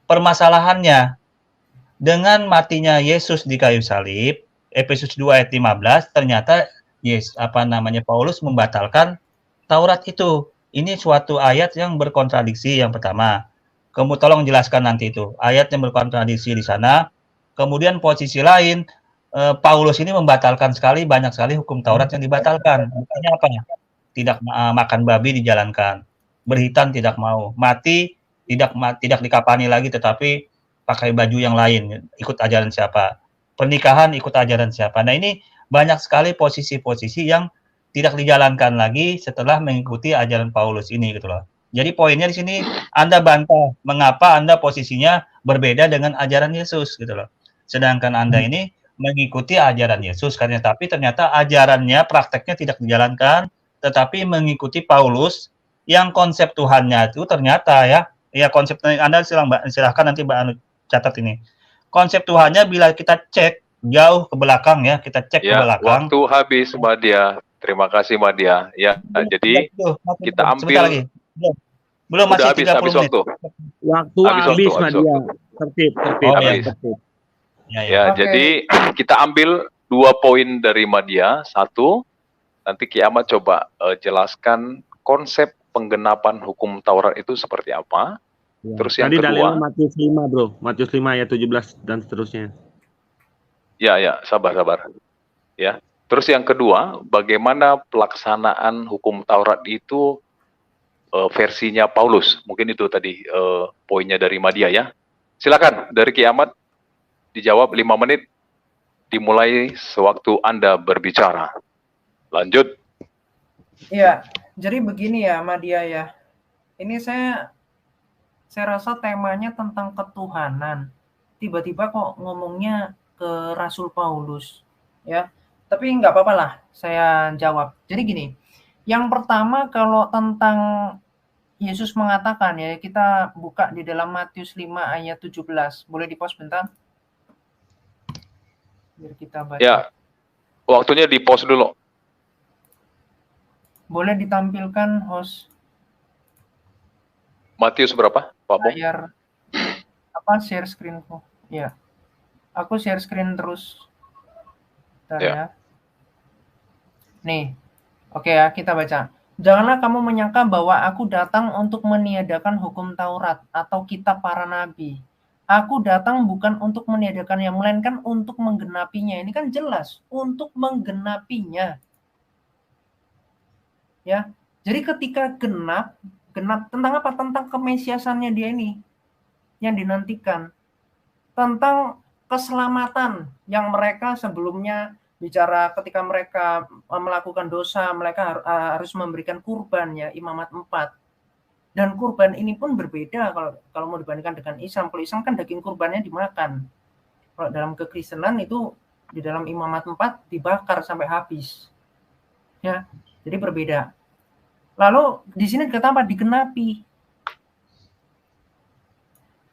Permasalahannya, dengan matinya Yesus di kayu salib, Efesus 2 ayat 15, ternyata Paulus membatalkan Taurat itu. Ini suatu ayat yang berkontradiksi yang pertama. Kamu tolong jelaskan nanti itu. Ayat yang berkontradiksi di sana. Kemudian posisi lain, Paulus ini membatalkan banyak sekali hukum Taurat yang dibatalkan. Buktinya apa? Tidak makan babi dijalankan. Berhitan tidak mau. Mati tidak dikapani lagi, tetapi pakai baju yang lain. Ikut ajaran siapa? Pernikahan ikut ajaran siapa? Nah, ini banyak sekali posisi-posisi yang tidak dijalankan lagi setelah mengikuti ajaran Paulus ini gitu loh. Jadi poinnya di sini Anda bantah mengapa Anda posisinya berbeda dengan ajaran Yesus gitu loh. Sedangkan Anda ini mengikuti ajaran Yesus karena tapi ternyata ajarannya prakteknya tidak dijalankan, tetapi mengikuti Paulus yang konsep Tuhannya itu ternyata ya konsep Anda silahkan nanti Mbak Anu catat ini. Konsep Tuhannya bila kita cek jauh ke belakang ya, kita cek ke belakang.
Waktu habis Madia. Terima kasih Madia. Ya, jadi kita ambil
belum masih 30 menit.
Waktu habis Madia. Tertib.
Ya, jadi kita ambil 2 poin dari Madia. 1, nanti Ki Ahmad coba jelaskan konsep penggenapan hukum Taurat itu seperti apa. Ya. Terus yang kedua,
Matius 5, Bro. Matius 5 ayat 17 dan seterusnya.
Ya, sabar. Ya. Terus yang kedua, bagaimana pelaksanaan hukum Taurat itu versinya Paulus. Mungkin itu tadi poinnya dari Madia ya. Silakan dari Ki Ahmad dijawab 5 menit dimulai sewaktu Anda berbicara. Lanjut.
Iya, jadi begini ya Madia ya. Ini saya rasa temanya tentang ketuhanan. Tiba-tiba kok ngomongnya ke Rasul Paulus ya. Tapi nggak apa-apa lah, saya jawab. Jadi gini, yang pertama kalau tentang Yesus mengatakan ya, kita buka di dalam Matius 5 ayat 17. Boleh di-pause bentar? Biar kita baca.
Ya, waktunya di-pause dulu.
Boleh ditampilkan host.
Matius berapa, Pak Bong?
Share screen-ku. Ya. Aku share screen terus. Bentar
Ya.
ya. Nih. Oke ya, kita baca. Janganlah kamu menyangka bahwa aku datang untuk meniadakan hukum Taurat atau kitab para nabi. Aku datang bukan untuk meniadakannya, melainkan untuk menggenapinya. Ini kan jelas, untuk menggenapinya. Ya. Jadi ketika genap tentang apa? Tentang kemesiasannya dia ini yang dinantikan. Tentang keselamatan yang mereka sebelumnya bicara ketika mereka melakukan dosa, mereka harus memberikan kurban ya, Imamat 4. Dan kurban ini pun berbeda kalau mau dibandingkan dengan Islam. Kalau Islam kan daging kurbannya dimakan. Kalau dalam kekristenan itu di dalam Imamat 4 dibakar sampai habis. Ya, jadi berbeda. Lalu di sini dikata apa? Digenapi.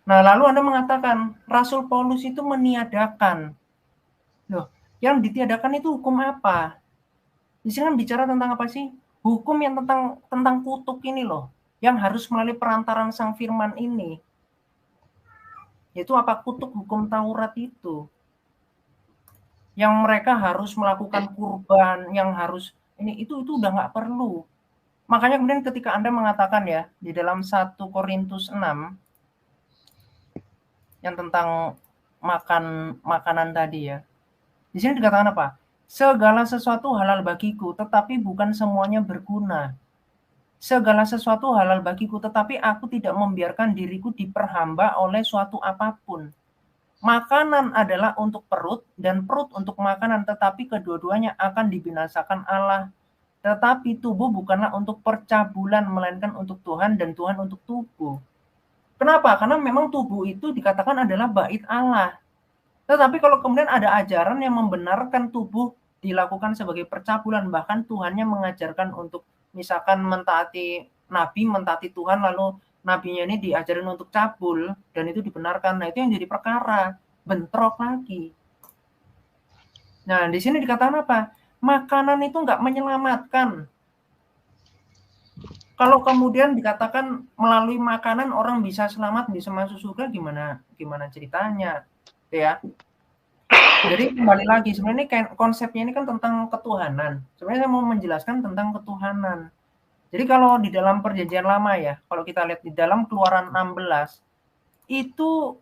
Nah, lalu Anda mengatakan Rasul Paulus itu meniadakan. Loh, yang ditiadakan itu hukum apa? Di sini kan bicara tentang apa sih? Hukum yang tentang kutuk ini loh, yang harus melalui perantaran Sang Firman ini. Yaitu apa? Kutuk hukum Taurat itu. Yang mereka harus melakukan kurban, yang harus itu udah nggak perlu. Makanya kemudian ketika Anda mengatakan ya, di dalam 1 Korintus 6 yang tentang makanan tadi ya. Di sini dikatakan apa? Segala sesuatu halal bagiku, tetapi bukan semuanya berguna. Segala sesuatu halal bagiku, tetapi aku tidak membiarkan diriku diperhamba oleh suatu apapun. Makanan adalah untuk perut, dan perut untuk makanan, tetapi kedua-duanya akan dibinasakan Allah. Tetapi tubuh bukanlah untuk percabulan, melainkan untuk Tuhan, dan Tuhan untuk tubuh. Kenapa? Karena memang tubuh itu dikatakan adalah bait Allah. Tetapi kalau kemudian ada ajaran yang membenarkan tubuh dilakukan sebagai percabulan, bahkan Tuhannya mengajarkan untuk misalkan mentaati Nabi, mentaati Tuhan, lalu Nabinya ini diajarin untuk cabul, dan itu dibenarkan. Nah, itu yang jadi perkara, bentrok lagi. Nah, di sini dikatakan apa? Makanan itu nggak menyelamatkan. Kalau kemudian dikatakan melalui makanan orang bisa selamat, bisa masuk surga, gimana ceritanya, ya? Jadi kembali lagi, sebenarnya kayak konsepnya ini kan tentang ketuhanan. Sebenarnya saya mau menjelaskan tentang ketuhanan. Jadi kalau di dalam Perjanjian Lama ya, kalau kita lihat di dalam Keluaran 16, itu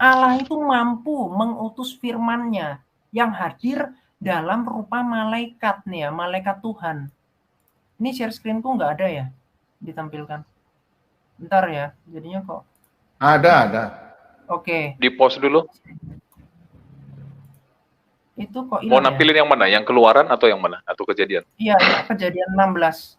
Allah itu mampu mengutus firman-Nya yang hadir dalam rupa malaikat nih ya, malaikat Tuhan. Ini share screen-ku nggak ada ya ditampilkan. Bentar ya, jadinya kok.
Ada.
Oke.
Di post dulu.
Itu kok
Mau
hilang ya?
nampilin yang mana? Yang Keluaran atau yang mana? Atau Kejadian?
Iya, Kejadian 16.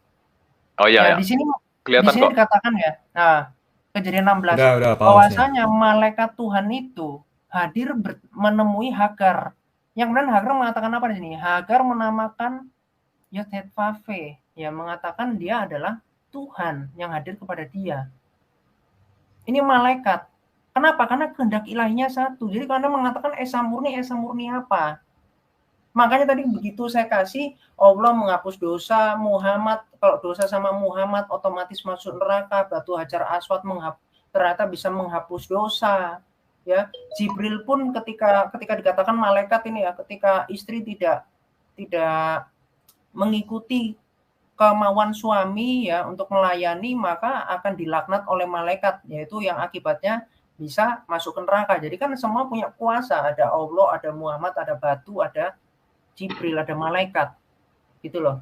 Oh iya,
Ya,
ya.
di sini
Kelihatan kok.
dikatakan ya. Nah, Kejadian 16.
Udah, pause
Bahwasanya malaikat Tuhan itu hadir menemui Hagar. Yang kemudian Hagar mengatakan apa di sini? Hagar menamakan Yod-Heth-Vaveh, ya, mengatakan dia adalah Tuhan yang hadir kepada dia. Ini malaikat. Kenapa? Karena kehendak ilahinya satu. Jadi kalau Anda mengatakan Esa murni apa? Makanya tadi begitu saya kasih, Allah menghapus dosa, Muhammad, kalau dosa sama Muhammad otomatis masuk neraka, batu Hajar Aswad ternyata bisa menghapus dosa. Ya, Jibril pun ketika dikatakan malaikat ini ya, ketika istri tidak mengikuti kemauan suami ya untuk melayani, maka akan dilaknat oleh malaikat, yaitu yang akibatnya bisa masuk ke neraka. Jadi kan semua punya kuasa, ada Allah, ada Muhammad, ada batu, ada Jibril, ada malaikat. Gitu loh.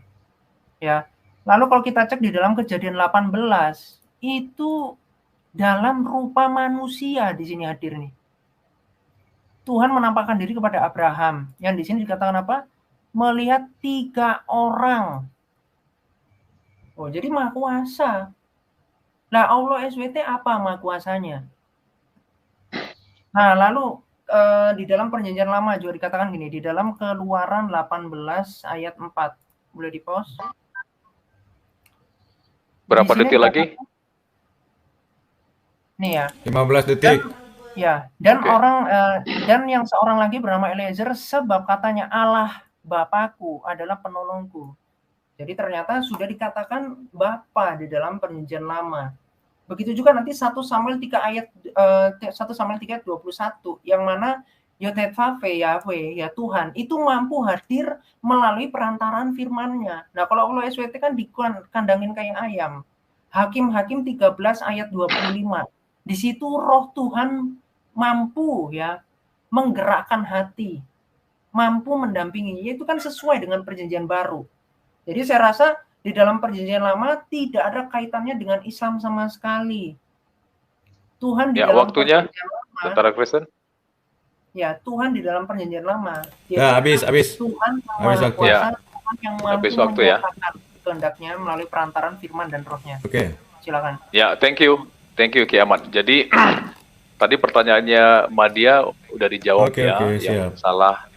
Ya. Lalu kalau kita cek di dalam Kejadian 18, itu dalam rupa manusia di sini hadir nih. Tuhan menampakkan diri kepada Abraham. Yang di sini dikatakan apa? Melihat 3 orang. Oh, jadi Maha Kuasa. Nah, Allah SWT apa Maha Kuasanya? Nah, lalu di dalam Perjanjian Lama juga dikatakan gini, di dalam Keluaran 18 ayat 4. Boleh di-pause?
Berapa detik lagi?
Nih ya.
15 detik.
Dan yang seorang lagi bernama Eliezer, sebab katanya Allah Bapakku adalah penolongku. Jadi ternyata sudah dikatakan Bapa di dalam Perjanjian Lama. Begitu juga nanti 1 Samuel 3 ayat 1 Samuel 3 ayat 21 yang mana Yotetvave Yahweh ya Tuhan itu mampu hadir melalui perantaraan firman-Nya. Nah, kalau Allah SWT kan dikandangin kayak ayam. Hakim-Hakim 13 ayat 25. Di situ roh Tuhan mampu ya menggerakkan hati, mampu mendampingi. Itu kan sesuai dengan perjanjian baru. Jadi saya rasa di dalam perjanjian lama tidak ada kaitannya dengan Islam sama sekali. Tuhan di
Ya,
dalam
waktunya,
perjanjian lama,
Tentara Kristen.
ya Tuhan di dalam perjanjian lama.
Ya, habis.
Tuhan yang
Habis
maha
waktu.
kuasa,
Ya.
Tuhan yang mampu
Habis waktu ya.
menyatakan kehendaknya melalui perantaran firman dan rohnya.
Oke.
Silakan.
Ya, thank you Ki Ahmad. Jadi tadi pertanyaannya Madia udah dijawab
Oke,
ya,
oke,
yang
siap.
salah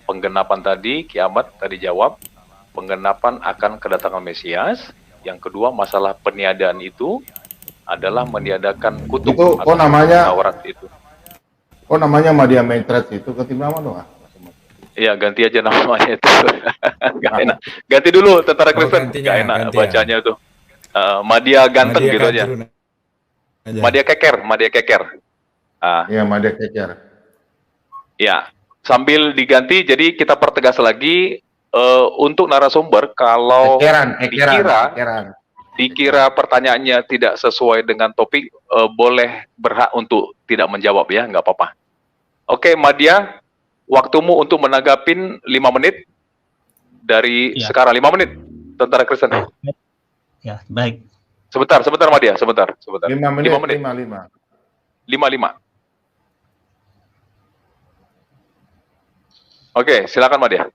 penggenapan tadi Ki Ahmad tadi jawab penggenapan akan kedatangan Mesias. Yang kedua masalah peniadaan itu adalah meniadakan kutuk
Itu
atau
namanya
Taurat itu.
Madia Maitreya itu ketimbang doang.
Iya, ganti aja namanya itu. Gak enak. Ganti dulu Tentara Kristen.
gantinya,
Gak enak
gantian.
bacanya tuh. Madia ganteng
Madia
gitu aja.
turun aja.
Madia keker. Ah,
Iya, Madia Keker.
ya. Sambil diganti, jadi kita pertegas lagi untuk narasumber kalau dikira pertanyaannya tidak sesuai dengan topik, boleh berhak untuk tidak menjawab ya, nggak apa-apa. Oke, Madia, waktumu untuk menanggapin 5 menit dari
Ya.
sekarang 5 menit, Tentara Kristen.
Ya, baik.
Sebentar Madia, sebentar.
5 menit,
5. Oke, silakan Madia.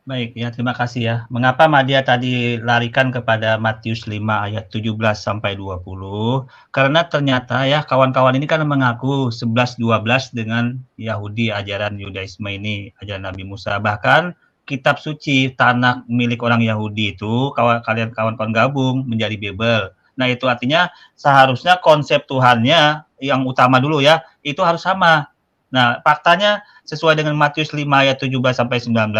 Baik ya, terima kasih ya. Mengapa Madia tadi larikan kepada Matius 5 ayat 17 sampai 20? Karena ternyata ya kawan-kawan ini kan mengaku 11-12 dengan Yahudi, ajaran Yudaisme ini, ajaran Nabi Musa. Bahkan kitab suci tanah milik orang Yahudi itu kawan-kawan gabung menjadi Bible. Nah, itu artinya seharusnya konsep Tuhannya yang utama dulu ya, itu harus sama. Nah, faktanya sesuai dengan Matius 5 ayat 17 sampai 19,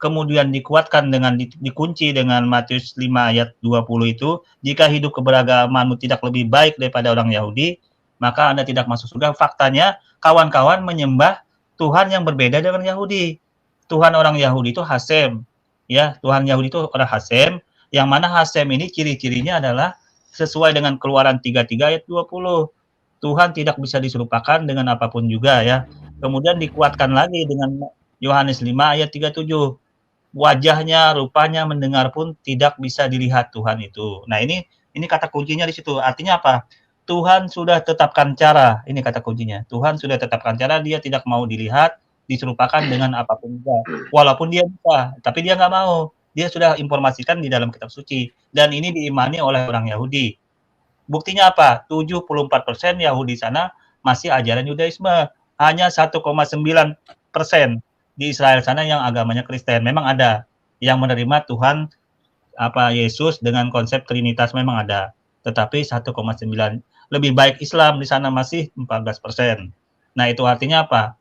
kemudian dikuatkan dengan dikunci dengan Matius 5 ayat 20 itu, jika hidup keberagamanmu tidak lebih baik daripada orang Yahudi, maka Anda tidak masuk surga. Faktanya kawan-kawan menyembah Tuhan yang berbeda dengan Yahudi. Tuhan orang Yahudi itu Hasem. Ya, Tuhan Yahudi itu orang Hasem, yang mana Hasem ini ciri-cirinya adalah sesuai dengan Keluaran 33 ayat 20. Tuhan tidak bisa diserupakan dengan apapun juga ya. Kemudian dikuatkan lagi dengan Yohanes 5 ayat 37. Wajahnya, rupanya, mendengar pun tidak bisa dilihat Tuhan itu. Nah, ini kata kuncinya di situ. Artinya apa? Tuhan sudah tetapkan cara. Ini kata kuncinya. Tuhan sudah tetapkan cara, dia tidak mau dilihat, diserupakan dengan apapun juga. Walaupun dia bisa, tapi dia nggak mau. Dia sudah informasikan di dalam kitab suci. Dan ini diimani oleh orang Yahudi. Buktinya apa? 74% Yahudi sana masih ajaran Yudaisme. Hanya 1,9% di Israel sana yang agamanya Kristen. Memang ada yang menerima Tuhan Yesus dengan konsep Trinitas, memang ada. Tetapi 1,9 lebih baik Islam di sana masih 14%. Nah, itu artinya apa?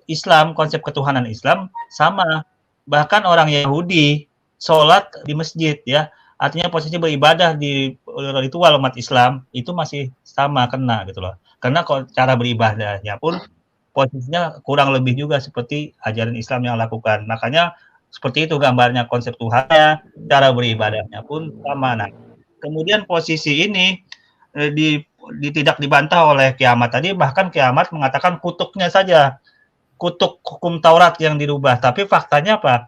Islam, konsep ketuhanan Islam sama. Bahkan orang Yahudi sholat di masjid ya. Artinya posisi beribadah di ritual umat Islam itu masih sama kena gitu loh. Karena cara beribadahnya pun posisinya kurang lebih juga seperti ajaran Islam yang lakukan. Makanya seperti itu gambarnya, konsep Tuhannya, cara beribadahnya pun sama. Nah, kemudian posisi ini tidak dibantah oleh Kiamat tadi, bahkan Kiamat mengatakan kutuknya saja, kutuk hukum Taurat yang dirubah. Tapi faktanya apa?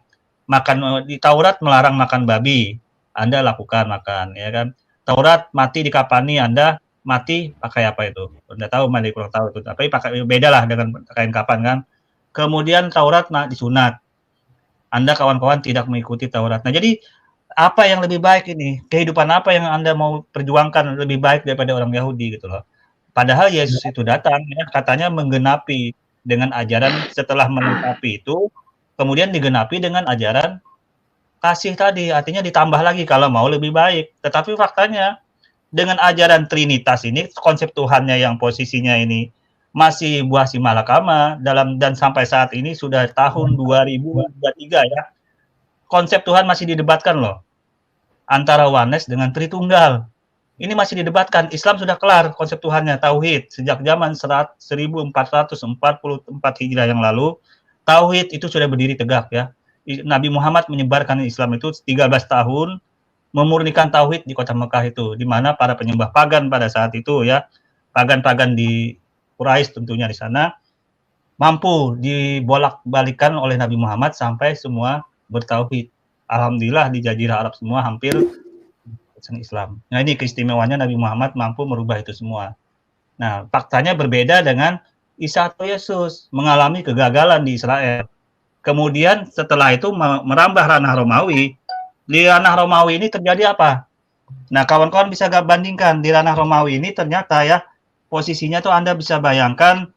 Di Taurat melarang makan babi, Anda lakukan makan, ya kan? Taurat mati dikapani, Anda mati pakai apa itu? Anda tahu, mandi kurang tahu itu. Tapi pakai beda lah dengan kain kapan kan. Kemudian Taurat disunat. Anda kawan-kawan tidak mengikuti Taurat. Nah, jadi apa yang lebih baik ini? Kehidupan apa yang Anda mau perjuangkan lebih baik daripada orang Yahudi gitu loh. Padahal Yesus itu datang ya, katanya menggenapi dengan ajaran setelah melengkapi itu, kemudian digenapi dengan ajaran kasih tadi. Artinya ditambah lagi kalau mau lebih baik. Tetapi faktanya dengan ajaran Trinitas ini, konsep Tuhannya yang posisinya ini masih buah si malakama dan sampai saat ini sudah tahun 2023 ya. Konsep Tuhan masih didebatkan loh. Antara oneness dengan Tritunggal. Ini masih didebatkan. Islam sudah kelar konsep Tuhannya, tauhid. Sejak zaman 1444 Hijriah yang lalu, tauhid itu sudah berdiri tegak ya. Nabi Muhammad menyebarkan Islam itu 13 tahun, memurnikan tauhid di kota Mekah itu, di mana para penyembah pagan pada saat itu ya, pagan-pagan di Quraisy tentunya di sana, mampu dibolak-balikan oleh Nabi Muhammad sampai semua bertauhid. Alhamdulillah di Jazirah Arab semua hampir Islam. Nah ini keistimewaannya Nabi Muhammad mampu merubah itu semua. Nah faktanya berbeda dengan Isa atau Yesus, mengalami kegagalan di Israel. Kemudian setelah itu merambah ranah Romawi. Di ranah Romawi ini terjadi apa? Nah kawan-kawan bisa bandingkan di ranah Romawi ini ternyata ya posisinya tuh Anda bisa bayangkan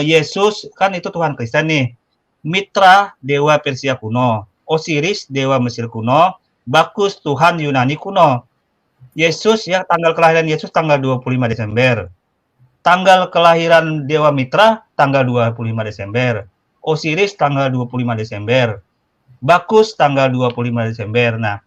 Yesus kan itu Tuhan Kristen nih. Mitra dewa Persia kuno, Osiris dewa Mesir kuno, Bakus Tuhan Yunani kuno. Yesus ya, tanggal kelahiran Yesus tanggal 25 Desember. Tanggal kelahiran Dewa Mitra tanggal 25 Desember. Osiris tanggal 25 Desember. Bakus tanggal 25 Desember. Nah,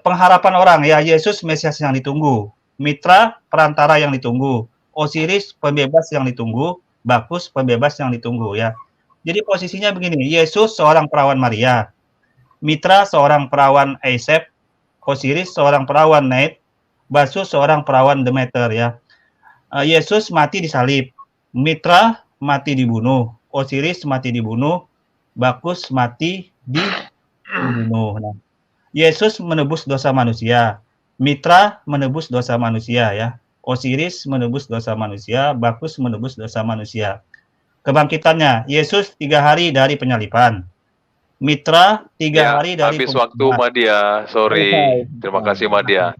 pengharapan orang ya Yesus Mesias yang ditunggu. Mitra perantara yang ditunggu. Osiris pembebas yang ditunggu. Bakus pembebas yang ditunggu ya. Jadi posisinya begini, Yesus seorang perawan Maria. Mitra seorang perawan Aesep. Osiris seorang perawan Neit. Basus seorang perawan Demeter ya. Yesus mati disalib, Mitra mati dibunuh, Osiris mati dibunuh, Bakus mati dibunuh. Nah, Yesus menebus dosa manusia, Mitra menebus dosa manusia ya, Osiris menebus dosa manusia, Bakus menebus dosa manusia. Kebangkitannya, Yesus 3 hari dari penyaliban, Mitra 3 hari dari
habis waktu Madia, sorry. Terima kasih Madia.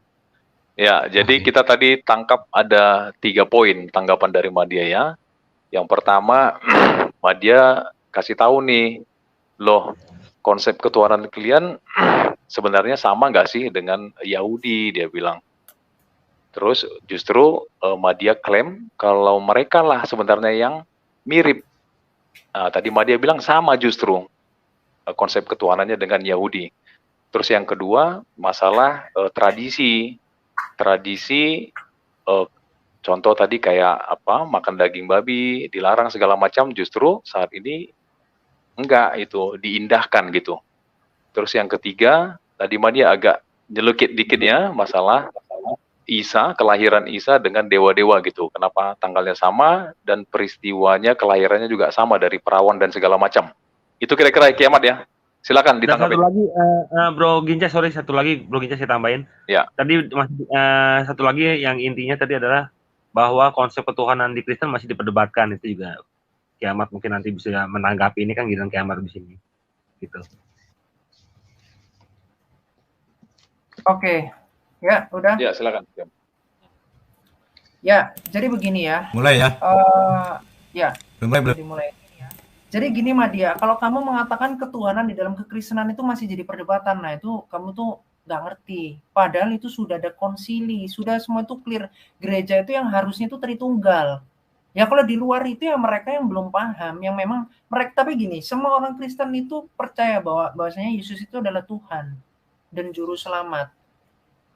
Ya, jadi kita tadi tangkap ada 3 poin tanggapan dari Madia ya. Yang pertama, Madia kasih tahu nih, loh konsep ketuhanan kalian sebenarnya sama nggak sih dengan Yahudi, dia bilang. Terus justru Madia klaim kalau mereka lah sebenarnya yang mirip. Nah, tadi Madia bilang sama justru konsep ketuhanannya dengan Yahudi. Terus yang kedua, masalah tradisi, contoh tadi kayak apa, makan daging babi dilarang segala macam, justru saat ini enggak, itu diindahkan gitu. Terus yang ketiga, tadi Madia agak nyelukit dikit ya, masalah Isa, kelahiran Isa dengan dewa-dewa gitu. Kenapa tanggalnya sama dan peristiwanya kelahirannya juga sama dari perawan dan segala macam. Itu kira-kira kiamat ya. Silakan ditanggapi.
Satu lagi, Bro Ginca, sorry, satu lagi Bro Ginca saya tambahin.
Ya.
Tadi satu lagi yang intinya tadi adalah bahwa konsep ketuhanan di Kristen masih diperdebatkan, itu juga kiamat mungkin nanti bisa menanggapi, ini kan giliran kiamat di sini. Gitu.
Oke. Ya, udah.
Ya, silakan.
Ya, jadi begini ya.
Mulai ya.
Ya.
Mulai.
Jadi gini Madia, kalau kamu mengatakan ketuhanan di dalam kekristenan itu masih jadi perdebatan, nah itu kamu tuh nggak ngerti. Padahal itu sudah ada konsili, sudah semua itu clear. Gereja itu yang harusnya itu Tritunggal. Ya kalau di luar itu ya mereka yang belum paham, yang memang mereka, tapi gini, semua orang Kristen itu percaya bahwasanya Yesus itu adalah Tuhan dan juru selamat.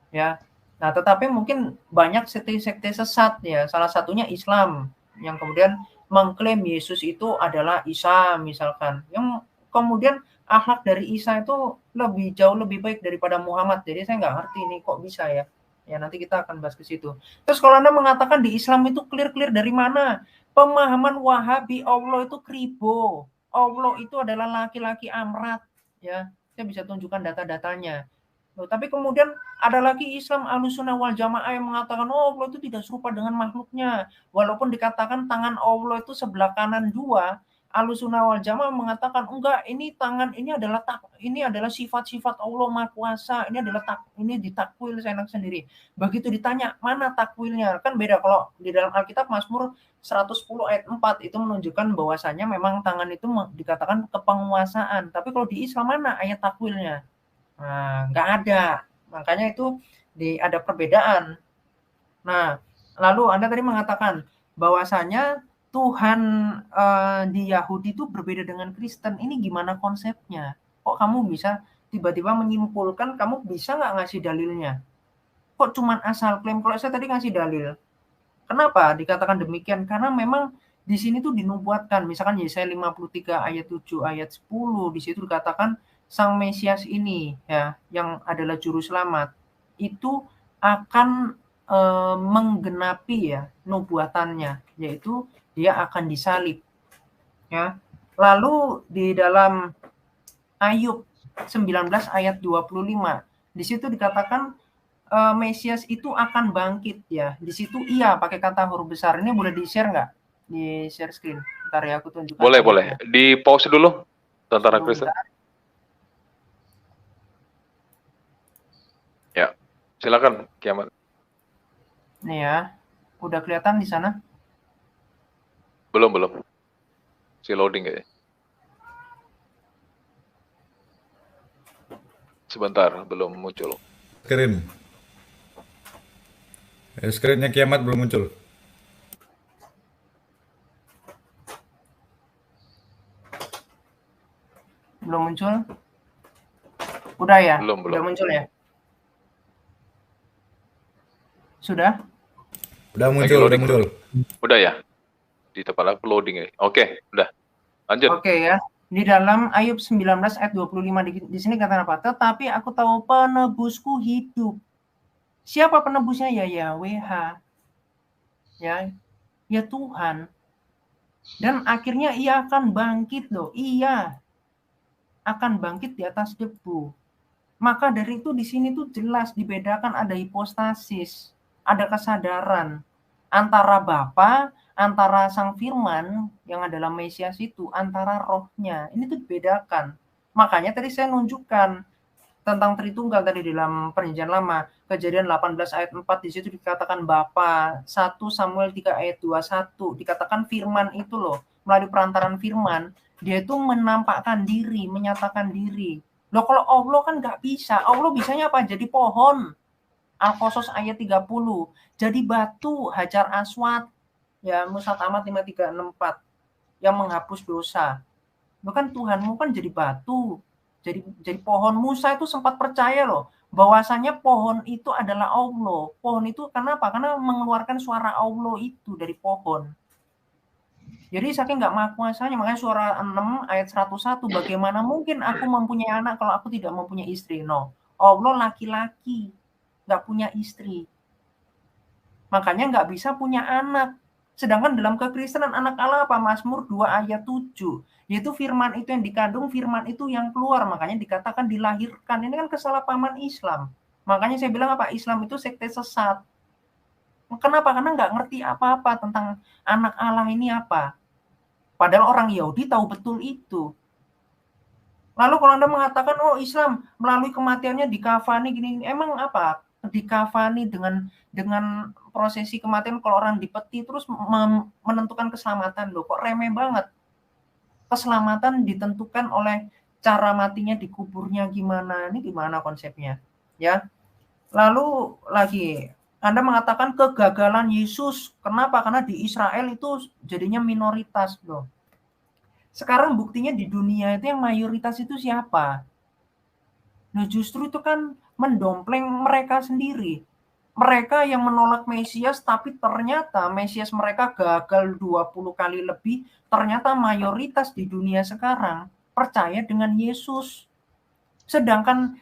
Ya. Nah, tetapi mungkin banyak sekte-sekte sesat ya. Salah satunya Islam yang kemudian mengklaim Yesus itu adalah Isa misalkan, yang kemudian akhlak dari Isa itu jauh lebih baik daripada Muhammad. Jadi saya nggak ngerti ini kok bisa ya. Ya nanti kita akan bahas ke situ. Terus kalau Anda mengatakan di Islam itu clear dari mana? Pemahaman Wahabi Allah itu kribo. Allah itu adalah laki-laki amrat ya. Saya bisa tunjukkan data-datanya. Tapi kemudian ada lagi Islam Ahlussunnah wal Jamaah yang mengatakan Allah itu tidak serupa dengan makhluknya. Walaupun dikatakan tangan Allah itu sebelah kanan 2, Ahlussunnah wal Jamaah mengatakan enggak, ini tangan ini adalah sifat-sifat Allah Maha Kuasa. Ini ditakwil seenak sendiri. Begitu ditanya mana takwilnya? Kan beda kalau di dalam Alkitab Mazmur 110 ayat 4 itu menunjukkan bahwasanya memang tangan itu dikatakan kepenguasaan. Tapi kalau di Islam mana ayat takwilnya? Nah, nggak ada. Makanya itu ada perbedaan. Nah, lalu Anda tadi mengatakan bahwasanya Tuhan di Yahudi itu berbeda dengan Kristen. Ini gimana konsepnya? Kok kamu bisa tiba-tiba menyimpulkan, kamu bisa nggak ngasih dalilnya? Kok cuman asal klaim? Kalau saya tadi ngasih dalil. Kenapa dikatakan demikian? Karena memang di sini tuh dinubuatkan, misalkan Yesaya 53 ayat 7, ayat 10, di situ dikatakan Sang Mesias ini ya, yang adalah juru selamat, itu akan menggenapi ya nubuatannya, yaitu dia akan disalib. Ya. Lalu di dalam Ayub 19 ayat 25, di situ dikatakan Mesias itu akan bangkit ya. Di situ iya pakai kata huruf besar. Ini boleh di-share nggak? Di share screen. Bentar ya aku tunjukkan.
Boleh, boleh. Di pause dulu, Tentara Kristen. Ya, silakan Kiamat.
Nih ya. Udah kelihatan di sana?
Belum. Si loading kayaknya. Sebentar, belum muncul.
Screennya Kiamat belum muncul.
Belum muncul? Udah ya?
Belum.
Udah muncul ya? Sudah?
Udah muncul.
Udah ya? Di tempat aku loading ini. Oke, udah. Lanjut.
Oke ya. Di dalam Ayub 19 ayat 25 di sini kata apa? Tetapi aku tahu penebusku hidup. Siapa penebusnya? Ya Yahweh. Ya Tuhan. Dan akhirnya ia akan bangkit loh. Iya. Akan bangkit di atas debu. Maka dari itu di sini tuh jelas dibedakan, ada hipostasis, ada kesadaran antara Bapa, antara Sang Firman yang adalah Mesias itu, antara rohnya. Ini tuh dibedakan. Makanya tadi saya nunjukkan tentang Tritunggal tadi dalam Perjanjian Lama, Kejadian 18 ayat 4 di situ dikatakan Bapa, 1 Samuel 3 ayat 21 dikatakan Firman itu loh, melalui perantaran Firman, dia itu menampakkan diri, menyatakan diri. Loh kalau Allah kan nggak bisa. Allah bisanya apa? Jadi pohon. Al-Qasas ayat 30. Jadi batu, Hajar Aswad. Ya, Musnad Ahmad 5364. Yang menghapus dosa. Loh kan Tuhanmu kan jadi batu. Jadi pohon. Musa itu sempat percaya loh. Bahwasanya pohon itu adalah Allah. Pohon itu kenapa? Karena mengeluarkan suara Allah itu dari pohon. Jadi saking nggak makuasanya, makanya suara 6 ayat 101, bagaimana mungkin aku mempunyai anak kalau aku tidak mempunyai istri? No, Allah laki-laki, nggak punya istri. Makanya nggak bisa punya anak. Sedangkan dalam kekristenan anak Allah apa? Mazmur 2 ayat 7. Yaitu firman itu yang dikandung, firman itu yang keluar. Makanya dikatakan dilahirkan. Ini kan kesalahpahaman Islam. Makanya saya bilang apa? Islam itu sekte sesat. Kenapa? Karena nggak ngerti apa-apa tentang anak Allah ini apa. Padahal orang Yahudi tahu betul itu. Lalu kalau Anda mengatakan, oh Islam melalui kematiannya dikafani gini, emang apa? Dikafani dengan prosesi kematian kalau orang dipeti terus menentukan keselamatan. Loh, kok remeh banget. Keselamatan ditentukan oleh cara matinya di kuburnya gimana. Ini gimana konsepnya? Ya. Lalu lagi Anda mengatakan kegagalan Yesus. Kenapa? Karena di Israel itu jadinya minoritas loh. Sekarang buktinya di dunia itu yang mayoritas itu siapa? Nah justru itu kan mendompleng mereka sendiri. Mereka yang menolak Mesias tapi ternyata Mesias mereka gagal 20 kali lebih. Ternyata mayoritas di dunia sekarang percaya dengan Yesus. Sedangkan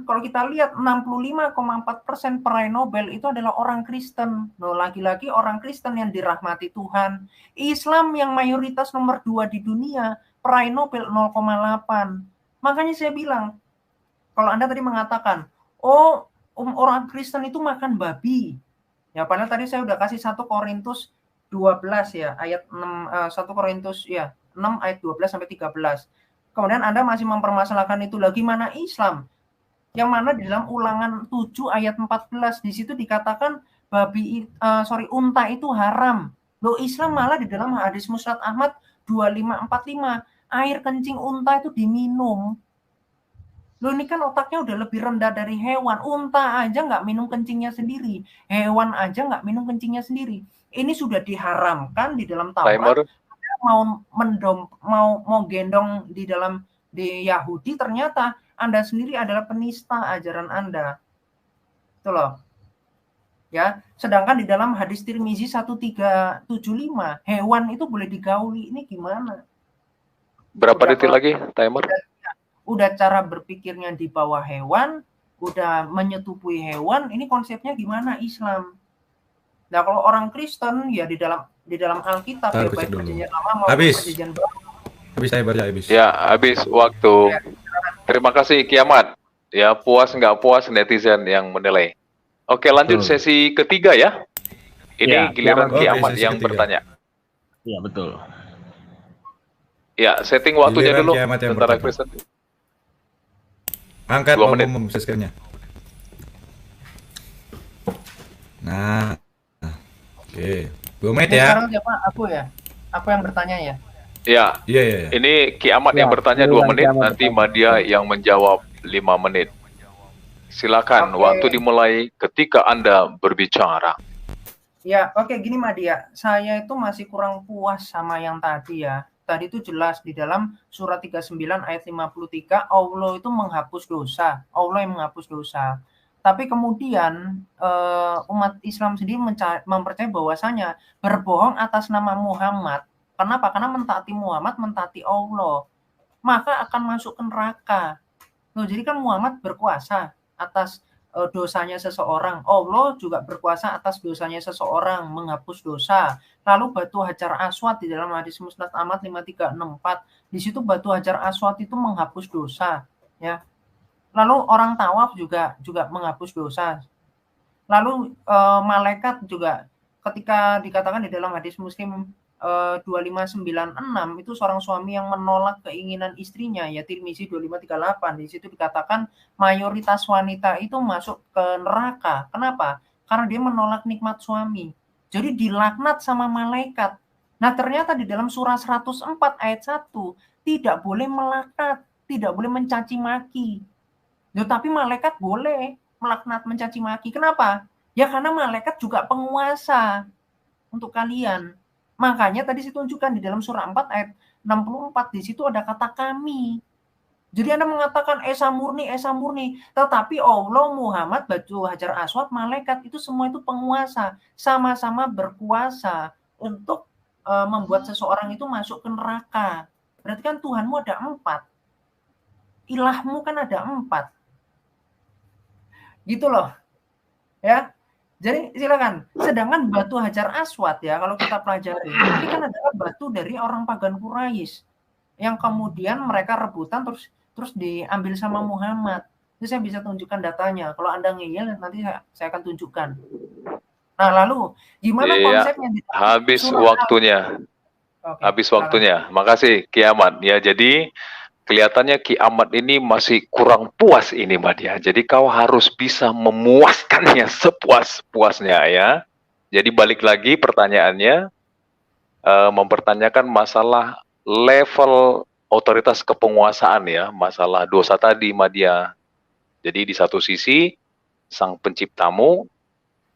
kalau kita lihat 65,4% peraih Nobel itu adalah orang Kristen. Loh, lagi-lagi orang Kristen yang dirahmati Tuhan. Islam yang mayoritas nomor 2 di dunia, peraih Nobel 0,8. Makanya saya bilang, kalau Anda tadi mengatakan, oh orang Kristen itu makan babi. Ya padahal tadi saya udah kasih 1 Korintus 12 ya, ayat 6, 1 Korintus ya, 6 ayat 12 sampai 13. Kemudian Anda masih mempermasalahkan itu lagi, mana Islam? Yang mana di dalam Ulangan 7 ayat 14 di situ dikatakan unta itu haram. Loh Islam malah di dalam hadis Musnad Ahmad 2545 air kencing unta itu diminum. Loh ini kan otaknya udah lebih rendah dari hewan. Unta aja nggak minum kencingnya sendiri. Hewan aja nggak minum kencingnya sendiri. Ini sudah diharamkan di dalam Taurat. Mau gendong di Yahudi, ternyata Anda sendiri adalah penista ajaran Anda. Itu loh. Ya, sedangkan di dalam hadis Tirmizi 1375, hewan itu boleh digauli. Ini gimana?
Berapa
Udah
detik lagi timer?
Udah cara berpikirnya di bawah hewan, udah menyetubui hewan, ini konsepnya gimana Islam? Nah, kalau orang Kristen ya di dalam Alkitab ya, baik perjanjian lama maupun perjanjian baru.
Habis timer ya, habis.
Ya, habis waktu. Terima kasih Kiamat. Ya, puas nggak puas netizen yang menilai. Oke, lanjut sesi ketiga ya. Ini
Ya,
giliran Kiamat
sesi
yang
ketiga.
bertanya.
Iya, betul.
Ya, setting waktunya
Giliran
dulu.
Kiamat yang
Tentara
bertanya.
Kristen.
Angkat
2 menit.
umum seskernya. Nah, oke. 2 menit ya.
Sekarang siapa? Aku ya? Aku yang bertanya ya?
Ya,
Iya.
ini Kiamat
Ya,
yang bertanya 2
giliran
menit,
Kiamat
nanti
bertanya.
Madia yang menjawab 5 menit. Silakan,
Oke.
waktu dimulai ketika Anda berbicara.
Ya, oke, gini Madia, saya itu masih kurang puas sama yang tadi ya. Tadi itu jelas di dalam surat 39 ayat 53, Allah itu menghapus dosa. Allah yang menghapus dosa. Tapi kemudian umat Islam sendiri mempercayai bahwasanya berbohong atas nama Muhammad. Kenapa? Karena mentaati Muhammad, mentaati Allah. Maka akan masuk ke neraka. Loh, jadi kan Muhammad berkuasa atas dosanya seseorang. Allah juga berkuasa atas dosanya seseorang, menghapus dosa. Lalu batu Hajar Aswad di dalam hadis Musnad Ahmad 5364, di situ batu Hajar Aswad itu menghapus dosa, ya. Lalu orang tawaf juga menghapus dosa. Lalu malaikat juga ketika dikatakan di dalam hadis Muslim 2596 itu seorang suami yang menolak keinginan istrinya, ya Tirmizi 2538, di situ dikatakan mayoritas wanita itu masuk ke neraka. Kenapa? Karena dia menolak nikmat suami. Jadi dilaknat sama malaikat. Nah, ternyata di dalam surah 104 ayat 1 tidak boleh melaknat, tidak boleh mencaci maki. Tapi malaikat boleh melaknat, mencaci maki. Kenapa? Ya karena malaikat juga penguasa untuk kalian. Makanya tadi saya tunjukkan di dalam surah 4 ayat 64, di situ ada kata kami. Jadi Anda mengatakan Esa murni, tetapi Allah, Muhammad, batu Hajar Aswad, malaikat itu semua itu penguasa, sama-sama berkuasa untuk membuat seseorang itu masuk ke neraka. Berarti kan Tuhanmu ada 4. Ilahmu kan ada 4. Gitu loh. Ya. Jadi silakan. Sedangkan batu Hajar Aswad ya, kalau kita pelajari, ini kan adalah batu dari orang pagan Quraisy yang kemudian mereka rebutan terus diambil sama Muhammad. Itu saya bisa tunjukkan datanya. Kalau Anda ngeyel nanti saya akan tunjukkan. Nah, lalu gimana konsepnya?
Habis waktunya.
Oke,
habis waktunya. Makasih Kiamat. Ya, jadi kelihatannya Kiamat ini masih kurang puas ini Mbak Dia. Jadi kau harus bisa memuaskannya sepuas-puasnya ya. Jadi balik lagi pertanyaannya, mempertanyakan masalah level otoritas kepenguasaan ya, masalah dosa tadi Mbak Dia. Jadi di satu sisi sang penciptamu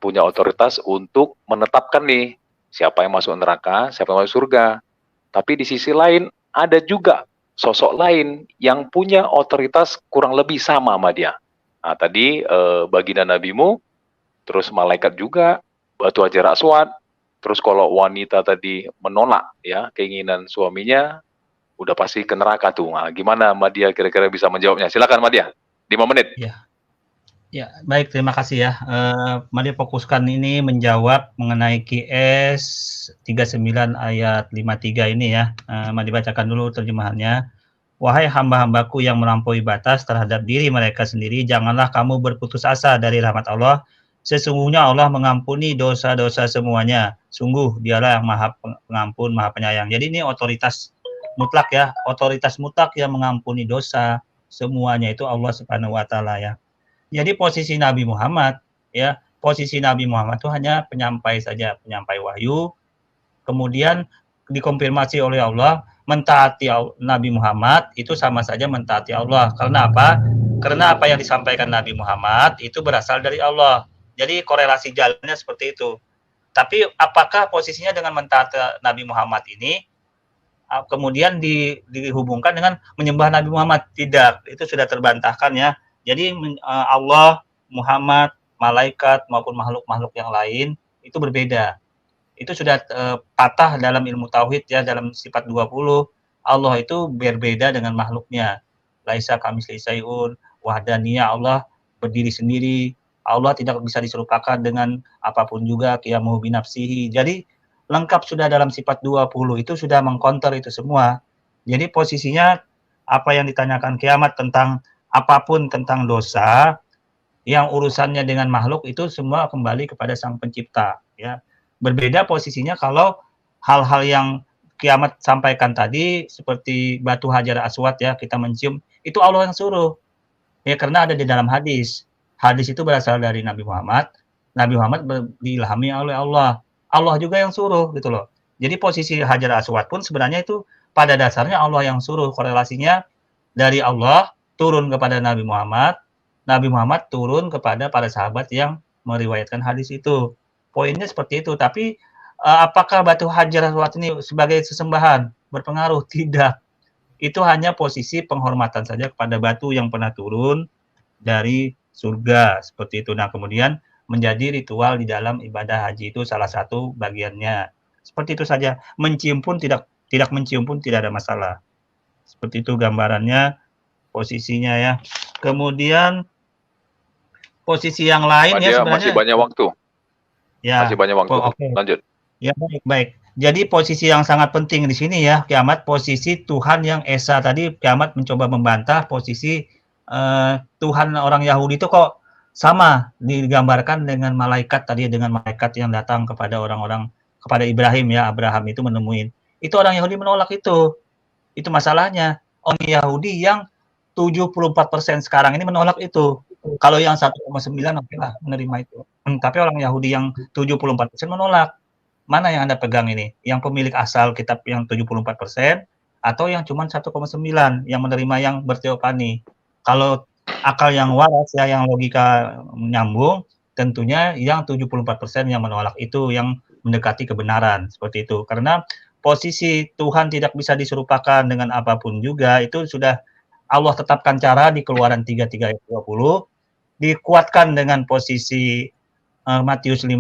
punya otoritas untuk menetapkan nih siapa yang masuk neraka, siapa yang masuk surga. Tapi di sisi lain ada juga sosok lain yang punya otoritas kurang lebih sama sama dia. Nah, tadi baginda nabimu, terus malaikat juga, batu Hajar Aswad, terus kalau wanita tadi menolak ya keinginan suaminya, udah pasti ke neraka tuh. Nah, gimana Madia kira-kira bisa menjawabnya? Silakan Madia, 5 menit.
Ya, baik, terima kasih ya. Mari fokuskan ini menjawab mengenai QS 39 ayat 53 ini ya. Mari bacakan dulu terjemahannya. Wahai hamba-hambaku yang melampaui batas terhadap diri mereka sendiri, janganlah kamu berputus asa dari rahmat Allah. Sesungguhnya Allah mengampuni dosa-dosa semuanya. Sungguh dialah yang maha pengampun, maha penyayang. Jadi ini otoritas mutlak ya. Otoritas mutlak yang mengampuni dosa semuanya itu Allah Subhanahu wa Ta'ala ya. Jadi posisi Nabi Muhammad ya, posisi Nabi Muhammad itu hanya penyampai saja, penyampai wahyu. Kemudian dikonfirmasi oleh Allah, mentaati Nabi Muhammad itu sama saja mentaati Allah. Karena apa? Karena apa yang disampaikan Nabi Muhammad itu berasal dari Allah. Jadi korelasi jalannya seperti itu. Tapi apakah posisinya dengan mentaati Nabi Muhammad ini kemudian dihubungkan dengan menyembah Nabi Muhammad? Tidak, itu sudah terbantahkan ya. Jadi Allah, Muhammad, malaikat maupun makhluk-makhluk yang lain itu berbeda. Itu sudah patah dalam ilmu tauhid ya, dalam sifat 20. Allah itu berbeda dengan makhluknya. Laisa kamitslihi syai'un, wahdaniyah, Allah berdiri sendiri. Allah tidak bisa diserupakan dengan apapun juga, qiyamuhu binafsihi. Jadi lengkap sudah dalam sifat 20 itu sudah mengcounter itu semua. Jadi posisinya apa yang ditanyakan kiamat tentang apapun tentang dosa yang urusannya dengan makhluk itu semua kembali kepada Sang Pencipta ya. Berbeda posisinya kalau hal-hal yang kiamat sampaikan tadi seperti batu Hajar Aswad ya, kita mencium, itu Allah yang suruh. Ya karena ada di dalam hadis. Hadis itu berasal dari Nabi Muhammad. Nabi Muhammad diilhami oleh Allah. Allah juga yang suruh gitu loh. Jadi posisi Hajar Aswad pun sebenarnya itu pada dasarnya Allah yang suruh, korelasinya dari Allah turun kepada Nabi Muhammad, Nabi Muhammad turun kepada para sahabat yang meriwayatkan hadis itu. Poinnya seperti itu. Tapi apakah batu Hajar Aswad ini sebagai sesembahan berpengaruh? Tidak. Itu hanya posisi penghormatan saja kepada batu yang pernah turun dari surga seperti itu. Nah, kemudian menjadi ritual di dalam ibadah haji itu salah satu bagiannya. Seperti itu saja. Mencium pun tidak mencium pun tidak ada masalah. Seperti itu gambarannya, posisinya ya. Kemudian posisi yang lain ya sebenarnya
masih banyak waktu.
Ya.
Masih banyak waktu.
Okay.
Lanjut.
Ya, baik. Jadi posisi yang sangat penting di sini ya, kiamat posisi Tuhan yang Esa tadi, kiamat mencoba membantah posisi Tuhan orang Yahudi itu kok sama digambarkan dengan malaikat tadi, dengan malaikat yang datang kepada orang-orang, kepada Ibrahim ya, Abraham itu menemuin. Itu orang Yahudi menolak itu. Itu masalahnya. Orang Yahudi yang 74% sekarang ini menolak itu. Kalau yang 1,9 oke lah menerima itu. Tapi orang Yahudi yang 74% menolak. Mana yang Anda pegang ini? Yang pemilik asal kitab yang 74% atau yang cuma 1,9 yang menerima yang berteofani? Kalau akal yang waras ya, yang logika menyambung, tentunya yang 74% yang menolak itu yang mendekati kebenaran seperti itu. Karena posisi Tuhan tidak bisa diserupakan dengan apapun juga, itu sudah Allah tetapkan cara di Keluaran 33 ayat 20, dikuatkan dengan posisi Matius 5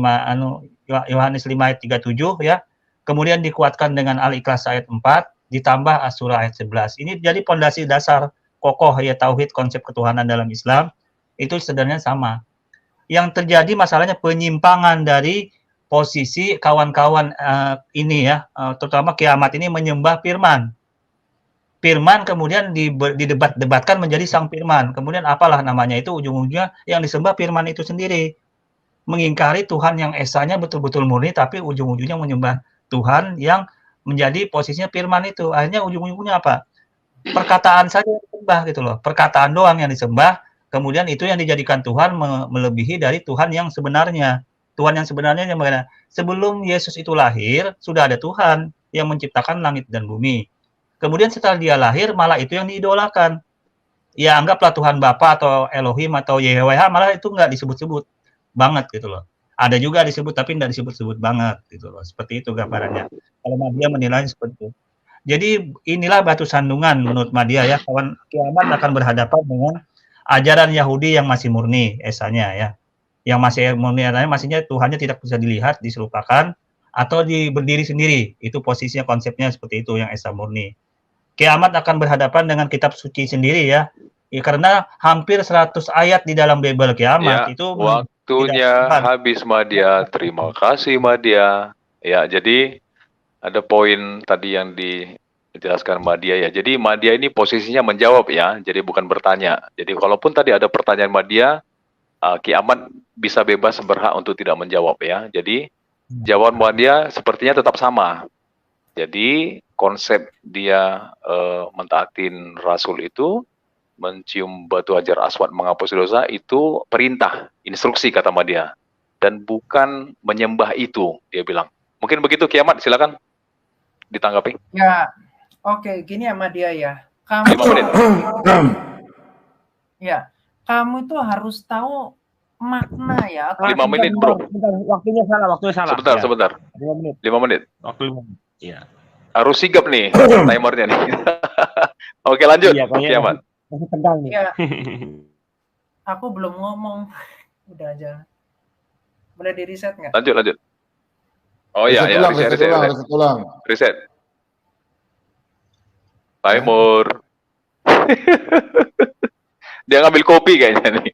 Yohanes 5 ayat 37 ya. Kemudian dikuatkan dengan Al-Ikhlas ayat 4 ditambah As-Surah ayat 11. Ini jadi pondasi dasar kokoh ya tauhid konsep ketuhanan dalam Islam itu sebenarnya sama. Yang terjadi masalahnya penyimpangan dari posisi kawan-kawan ini ya, terutama kiamat ini menyembah firman. Firman kemudian didebat-debatkan menjadi sang firman. Kemudian apalah namanya itu, ujung-ujungnya yang disembah firman itu sendiri. Mengingkari Tuhan yang esanya betul-betul murni, tapi ujung-ujungnya menyembah Tuhan yang menjadi posisinya firman itu. Akhirnya ujung-ujungnya apa? Perkataan saja yang disembah gitu loh. Perkataan doang yang disembah, kemudian itu yang dijadikan Tuhan melebihi dari Tuhan yang sebenarnya. Tuhan yang sebenarnya yang mana? Sebelum Yesus itu lahir, sudah ada Tuhan yang menciptakan langit dan bumi. Kemudian setelah dia lahir, malah itu yang diidolakan. Ya anggaplah Tuhan Bapa atau Elohim atau YHWH, malah itu nggak disebut-sebut banget gitu loh. Ada juga disebut tapi nggak disebut-sebut banget gitu loh. Seperti itu gambarannya. Kalau Madya menilai seperti itu. Jadi inilah batu sandungan menurut Madya ya, kawan kiamat akan berhadapan dengan ajaran Yahudi yang masih murni esanya ya. Yang masih murni artinya maksudnya Tuhannya tidak bisa dilihat, diserupakan atau berdiri sendiri. Itu posisinya, konsepnya seperti itu yang esa murni. Kiamat akan berhadapan dengan kitab suci sendiri ya. Ya karena hampir 100 ayat di dalam Bible kiamat
Ya,
itu
waktunya habis Madya. Terima kasih Madya. Ya, jadi ada poin tadi yang dijelaskan Madya ya. Jadi Madya ini posisinya menjawab ya, jadi bukan bertanya. Jadi kalaupun tadi ada pertanyaan Madya, kiamat bisa bebas berhak untuk tidak menjawab ya. Jadi jawaban Madya sepertinya tetap sama. Jadi konsep dia mentaatin Rasul itu, mencium batu Hajar Aswad menghapus dosa itu perintah, instruksi kata Madya. Dan bukan menyembah itu, dia bilang. Mungkin begitu kiamat, silakan ditanggapi.
Ya, oke, gini ya Madya ya. Kamu
5 menit.
Ya, kamu itu harus tahu makna ya.
5 menit, bro.
Waktunya salah.
Sebentar.
5 menit.
5 menit.
Waktu 5 menit. Iya.
Harus sigap nih timernya nih. Oke, lanjut.
Iya,
kiamat.
masih tegang nih.
Ya, aku belum ngomong. Udah aja. Boleh di reset nggak?
Lanjut. Oh iya, ya,
reset ulang.
Reset. Timer. Dia ngambil kopi kayaknya nih.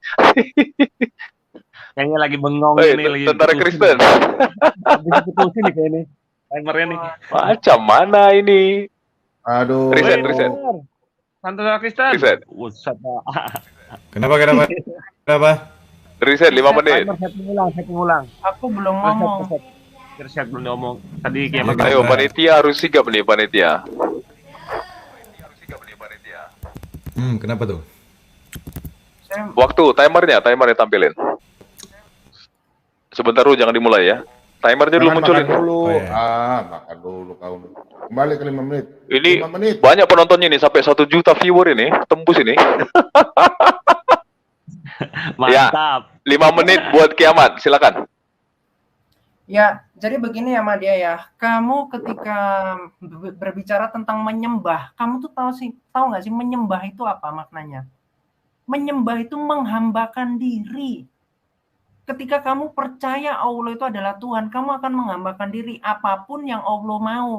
Kayaknya lagi bengong
Hey,
ini, lagi
tentara Kristen.
habis putusin nih kayaknya. Timernya nih.
Macam mana ini?
Aduh.
Reset.
Tentara Kristen.
Reset.
Buset, Pak.
Kenapa?
Reset 5 menit.
Timer set ulang.
Aku belum ngomong.
Reset belum ngomong. Tadi kiamat.
Ya,
Ayo, panitia harus sigap nih, panitia.
Kenapa tuh?
Waktu, timernya tampilin. Sebentar dulu, jangan dimulai ya. Timernya dulu munculin.
Makan dulu.
Oh, iya.
Makan dulu kau. Kembali ke 5 menit.
Ini
5 menit.
banyak penontonnya nih, sampai 1 juta viewer ini, tembus ini.
Mantap.
5 menit buat kiamat, silakan.
Ya, jadi begini ya Madia ya. Kamu ketika berbicara tentang menyembah, kamu tuh tahu nggak sih menyembah itu apa maknanya? Menyembah itu menghambakan diri. Ketika kamu percaya Allah itu adalah Tuhan, kamu akan menghambakan diri apapun yang Allah mau.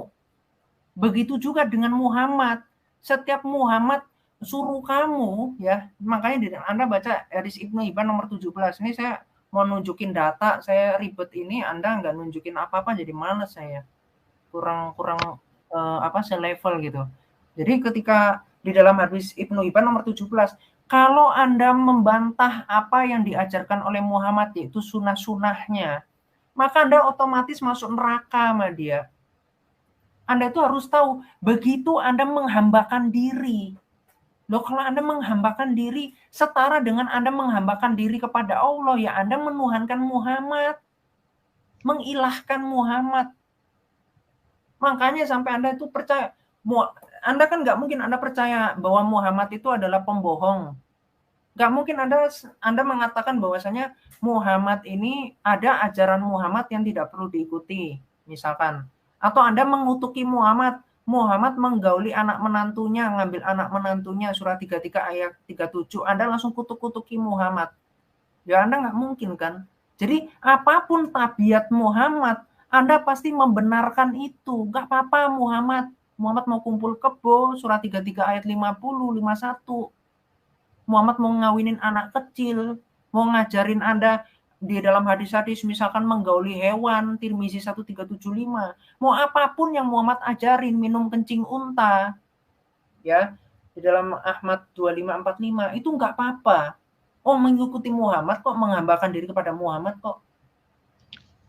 Begitu juga dengan Muhammad. Setiap Muhammad suruh kamu ya, makanya Anda baca hadis Ibnu Hibban nomor 17. Ini saya mau nunjukin data, saya ribet ini, Anda nggak nunjukin apa-apa jadi males saya. Kurang selevel gitu. Jadi ketika di dalam hadis Ibnu Hibban nomor 17, kalau Anda membantah apa yang diajarkan oleh Muhammad, yaitu sunnah-sunnahnya, maka Anda otomatis masuk neraka sama dia. Anda itu harus tahu, begitu Anda menghambakan diri. Loh, kalau Anda menghambakan diri, setara dengan Anda menghambakan diri kepada Allah, ya Anda menuhankan Muhammad. Mengilahkan Muhammad. Makanya sampai Anda itu percaya, Anda kan nggak mungkin Anda percaya bahwa Muhammad itu adalah pembohong. Nggak mungkin Anda mengatakan bahwasanya Muhammad ini ada ajaran Muhammad yang tidak perlu diikuti, misalkan. Atau Anda mengutuki Muhammad menggauli anak menantunya, ngambil anak menantunya, surah 33 ayat 37, Anda langsung kutuk-kutuki Muhammad. Ya Anda nggak mungkin kan? Jadi apapun tabiat Muhammad, Anda pasti membenarkan itu. Nggak apa-apa Muhammad mau kumpul kebo, surah 33 ayat 50, 51. Muhammad mau ngawinin anak kecil, mau ngajarin Anda di dalam hadis-hadis misalkan menggauli hewan, Tirmizi 1375. Mau apapun yang Muhammad ajarin, minum kencing unta, ya, di dalam Ahmad 2545, itu nggak apa-apa. Oh, mengikuti Muhammad kok, menghambakan diri kepada Muhammad kok.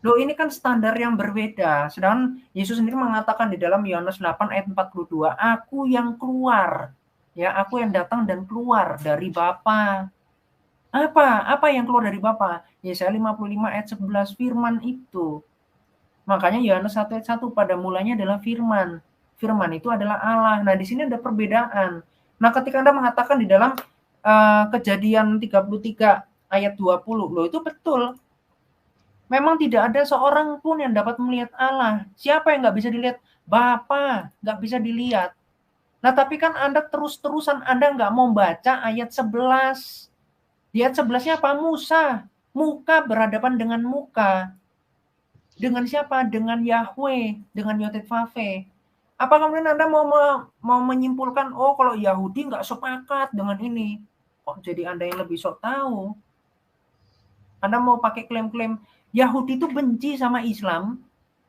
Loh, ini kan standar yang berbeda. Sedangkan Yesus sendiri mengatakan di dalam Yohanes 8 ayat 42, aku yang keluar, ya, aku yang datang dan keluar dari Bapa. Apa yang keluar dari Bapa? Yesaya 55 ayat 11, firman itu. Makanya Yohanes 1 ayat 1, pada mulanya adalah firman. Firman itu adalah Allah. Nah, di sini ada perbedaan. Nah, ketika Anda mengatakan di dalam Kejadian 33 ayat 20, loh itu betul. Memang tidak ada seorang pun yang dapat melihat Allah. Siapa yang nggak bisa dilihat? Bapa, nggak bisa dilihat. Nah, tapi kan Anda terus-terusan Anda nggak mau baca ayat 11. Di ayat 11-nya apa? Musa. Muka berhadapan dengan muka. Dengan siapa? Dengan Yahweh, dengan Yotet Vave. Apa kemudian Anda mau menyimpulkan, oh kalau Yahudi nggak sepakat dengan ini. Kok jadi Anda yang lebih sok tahu? Anda mau pakai klaim-klaim Yahudi itu benci sama Islam.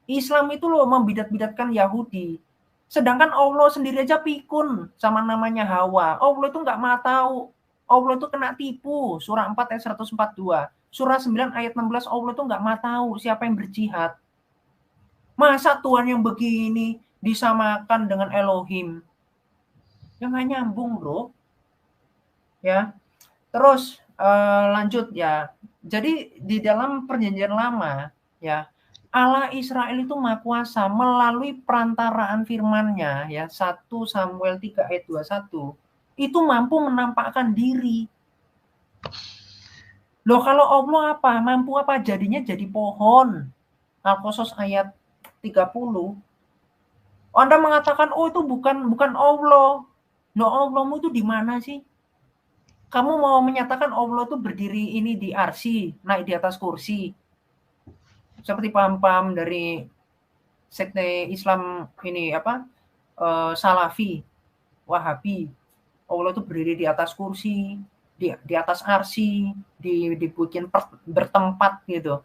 Islam itu loh membidat-bidatkan Yahudi. Sedangkan Allah sendiri aja pikun sama namanya Hawa. Allah itu nggak mau tahu. Allah itu kena tipu. Surah 4 ayat 142. Surah 9 ayat 16, Allah itu nggak mau tahu siapa yang berjihad. Masa Tuhan yang begini disamakan dengan Elohim? Ya nggak nyambung, bro. Ya. Terus lanjut ya. Jadi di dalam perjanjian lama, ya, Allah Israel itu Maha Kuasa melalui perantaraan firman-Nya, ya, 1 Samuel 3 ayat 21, itu mampu menampakkan diri. Loh, kalau Allah apa? Mampu apa? Jadinya jadi pohon. Al-Qasas ayat 30. Anda mengatakan, oh itu bukan Allah. Loh, Allahmu itu di mana sih? kamu mau menyatakan Allah tuh berdiri ini di arsy, naik di atas kursi. Seperti paham-paham dari sekte Islam ini Salafi, Wahabi. Allah tuh berdiri di atas kursi, di atas arsy, dibikin bertempat gitu.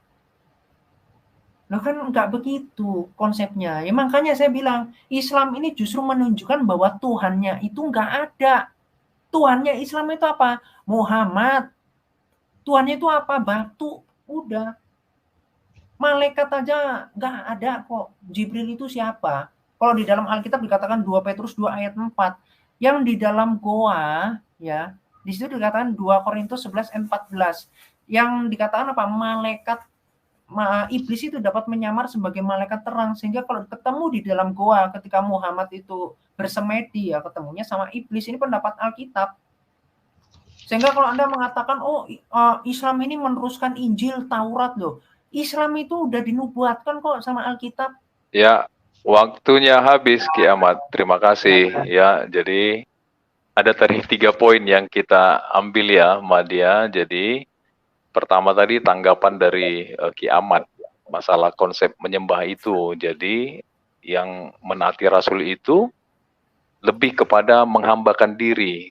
Loh kan nggak begitu konsepnya. Ya makanya saya bilang, Islam ini justru menunjukkan bahwa Tuhannya itu nggak ada. Tuhannya Islam itu apa? Muhammad. Tuhannya itu apa? Batu. Udah. Malaikat aja nggak ada kok. Jibril itu siapa? Kalau di dalam Alkitab dikatakan 2 Petrus 2 ayat 4. Yang di dalam goa, ya, di situ dikatakan 2 Korintus 11 ayat 14. Yang dikatakan apa? Malaikat iblis itu dapat menyamar sebagai malaikat terang, sehingga kalau ketemu di dalam goa ketika Muhammad itu bersemedi, ya ketemunya sama iblis. Ini pendapat Alkitab. Sehingga kalau Anda mengatakan Islam ini meneruskan Injil, Taurat, loh, Islam itu udah dinubuatkan kok sama Alkitab.
Ya, waktunya habis Kiamat. Terima kasih ya. Jadi ada tadi 3 poin yang kita ambil ya, Madia. Jadi pertama tadi tanggapan dari Kiamat masalah konsep menyembah itu. Jadi yang menaati Rasul itu lebih kepada menghambakan diri,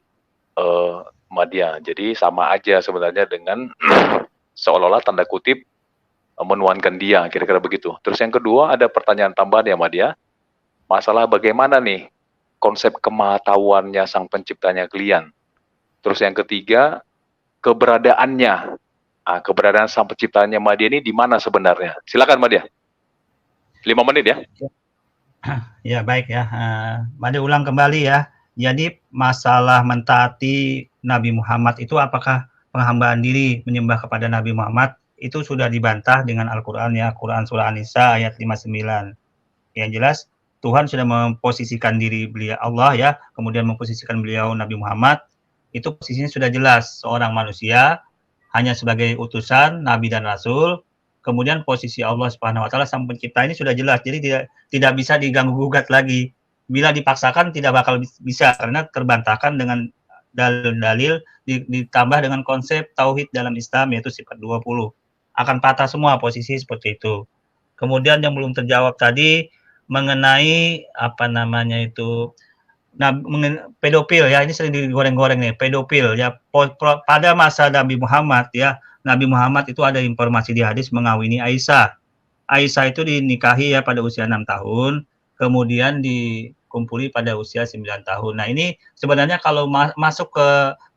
Madia. Jadi sama aja sebenarnya dengan seolah-olah tanda kutip menuankan dia, kira-kira begitu. Terus yang kedua ada pertanyaan tambahan ya Madia. Masalah bagaimana nih konsep kemahatauannya Sang Penciptanya kalian. Terus yang ketiga keberadaannya. Keberadaan Sang Penciptanya Madia ini di mana sebenarnya? Silakan Madia. 5 menit ya.
Ya baik ya. Madia ulang kembali ya. Jadi masalah mentaati Nabi Muhammad itu apakah penghambaan diri menyembah kepada Nabi Muhammad itu sudah dibantah dengan Al-Quran ya. Quran surah An-Nisa ayat 59. Yang jelas Tuhan sudah memposisikan diri beliau Allah ya, kemudian memposisikan beliau Nabi Muhammad, itu posisinya sudah jelas, seorang manusia hanya sebagai utusan Nabi dan Rasul. Kemudian posisi Allah Subhanahu Wa Taala Sang Pencipta ini sudah jelas, jadi tidak bisa diganggu gugat lagi. Bila dipaksakan tidak bakal bisa karena terbantahkan dengan dalil-dalil ditambah dengan konsep tauhid dalam Islam yaitu sifat 20. Akan patah semua posisi seperti itu. Kemudian yang belum terjawab tadi mengenai pedofil ya, ini sering digoreng-goreng nih, pedofil ya. Pada masa Nabi Muhammad ya, Nabi Muhammad itu ada informasi di hadis mengawini Aisyah. Aisyah itu dinikahi ya pada usia 6 tahun, kemudian dikumpuli pada usia 9 tahun. Nah ini sebenarnya kalau masuk ke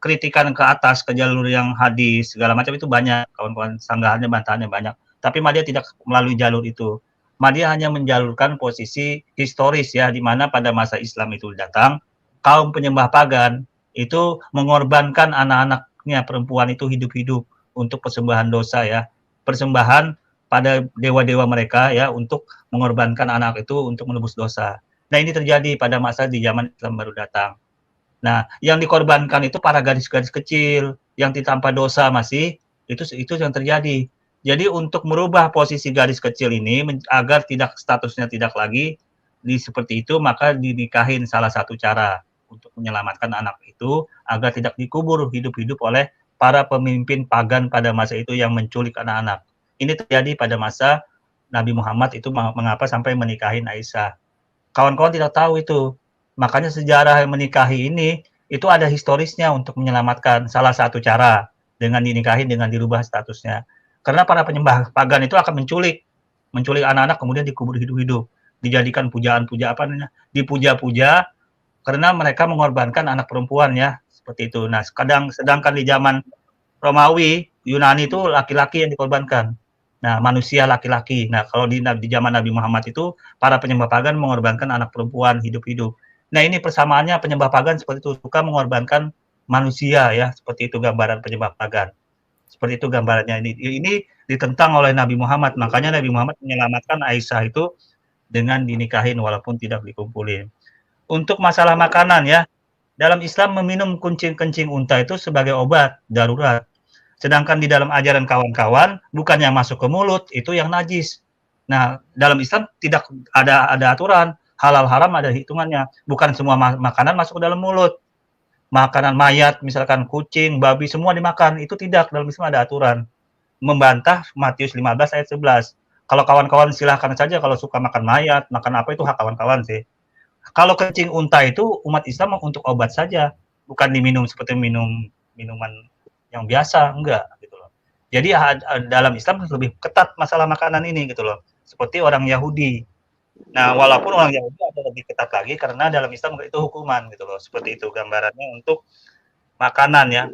kritikan ke atas, ke jalur yang hadis, segala macam itu banyak, kawan-kawan sanggahannya, bantahannya banyak. Tapi Madia tidak melalui jalur itu. Madia hanya menjalurkan posisi historis ya, di mana pada masa Islam itu datang, kaum penyembah pagan itu mengorbankan anak-anaknya perempuan itu hidup-hidup untuk persembahan dosa ya, persembahan pada dewa-dewa mereka ya, untuk mengorbankan anak itu untuk menebus dosa. Nah ini terjadi pada masa di zaman Islam baru datang. Nah yang dikorbankan itu para gadis-gadis kecil yang ditampa dosa masih, itu yang terjadi. Jadi untuk merubah posisi gadis kecil ini agar tidak statusnya tidak lagi seperti itu, maka dinikahin salah satu cara untuk menyelamatkan anak itu agar tidak dikubur hidup-hidup oleh para pemimpin pagan pada masa itu yang menculik anak-anak. Ini terjadi pada masa Nabi Muhammad itu mengapa sampai menikahin Aisyah. Kawan-kawan tidak tahu itu. Makanya sejarah menikahi ini itu ada historisnya untuk menyelamatkan, salah satu cara dengan dinikahin, dengan dirubah statusnya. Karena para penyembah pagan itu akan menculik anak-anak kemudian dikubur hidup-hidup, dijadikan dipuja-puja karena mereka mengorbankan anak perempuan ya, seperti itu. Nah, sedangkan di zaman Romawi, Yunani itu laki-laki yang dikorbankan. Nah, manusia laki-laki. Nah, kalau di zaman Nabi Muhammad itu para penyembah pagan mengorbankan anak perempuan hidup-hidup. Nah, ini persamaannya penyembah pagan seperti itu, suka mengorbankan manusia ya, seperti itu gambaran penyembah pagan. Seperti itu gambarannya. Ini ditentang oleh Nabi Muhammad. Makanya Nabi Muhammad menyelamatkan Aisyah itu dengan dinikahin walaupun tidak dikumpulin. Untuk masalah makanan ya, dalam Islam meminum kencing unta itu sebagai obat darurat. Sedangkan di dalam ajaran kawan-kawan bukannya masuk ke mulut, itu yang najis. Nah, dalam Islam tidak ada aturan halal haram, ada hitungannya. Bukan semua makanan masuk ke dalam mulut. makanan mayat, misalkan kucing, babi, semua dimakan. Itu tidak, dalam Islam ada aturan. Membantah Matius 15 ayat 11. Kalau kawan-kawan silahkan saja kalau suka makan mayat, makan apa itu hak kawan-kawan sih. Kalau kencing unta itu umat Islam untuk obat saja, bukan diminum seperti minuman yang biasa, enggak gitu loh. Jadi dalam Islam lebih ketat masalah makanan ini gitu loh. Seperti orang Yahudi. Nah, walaupun orang Yahudi ada lebih ketat lagi karena dalam Islam itu hukuman gitu loh. Seperti itu gambarannya untuk makanan ya.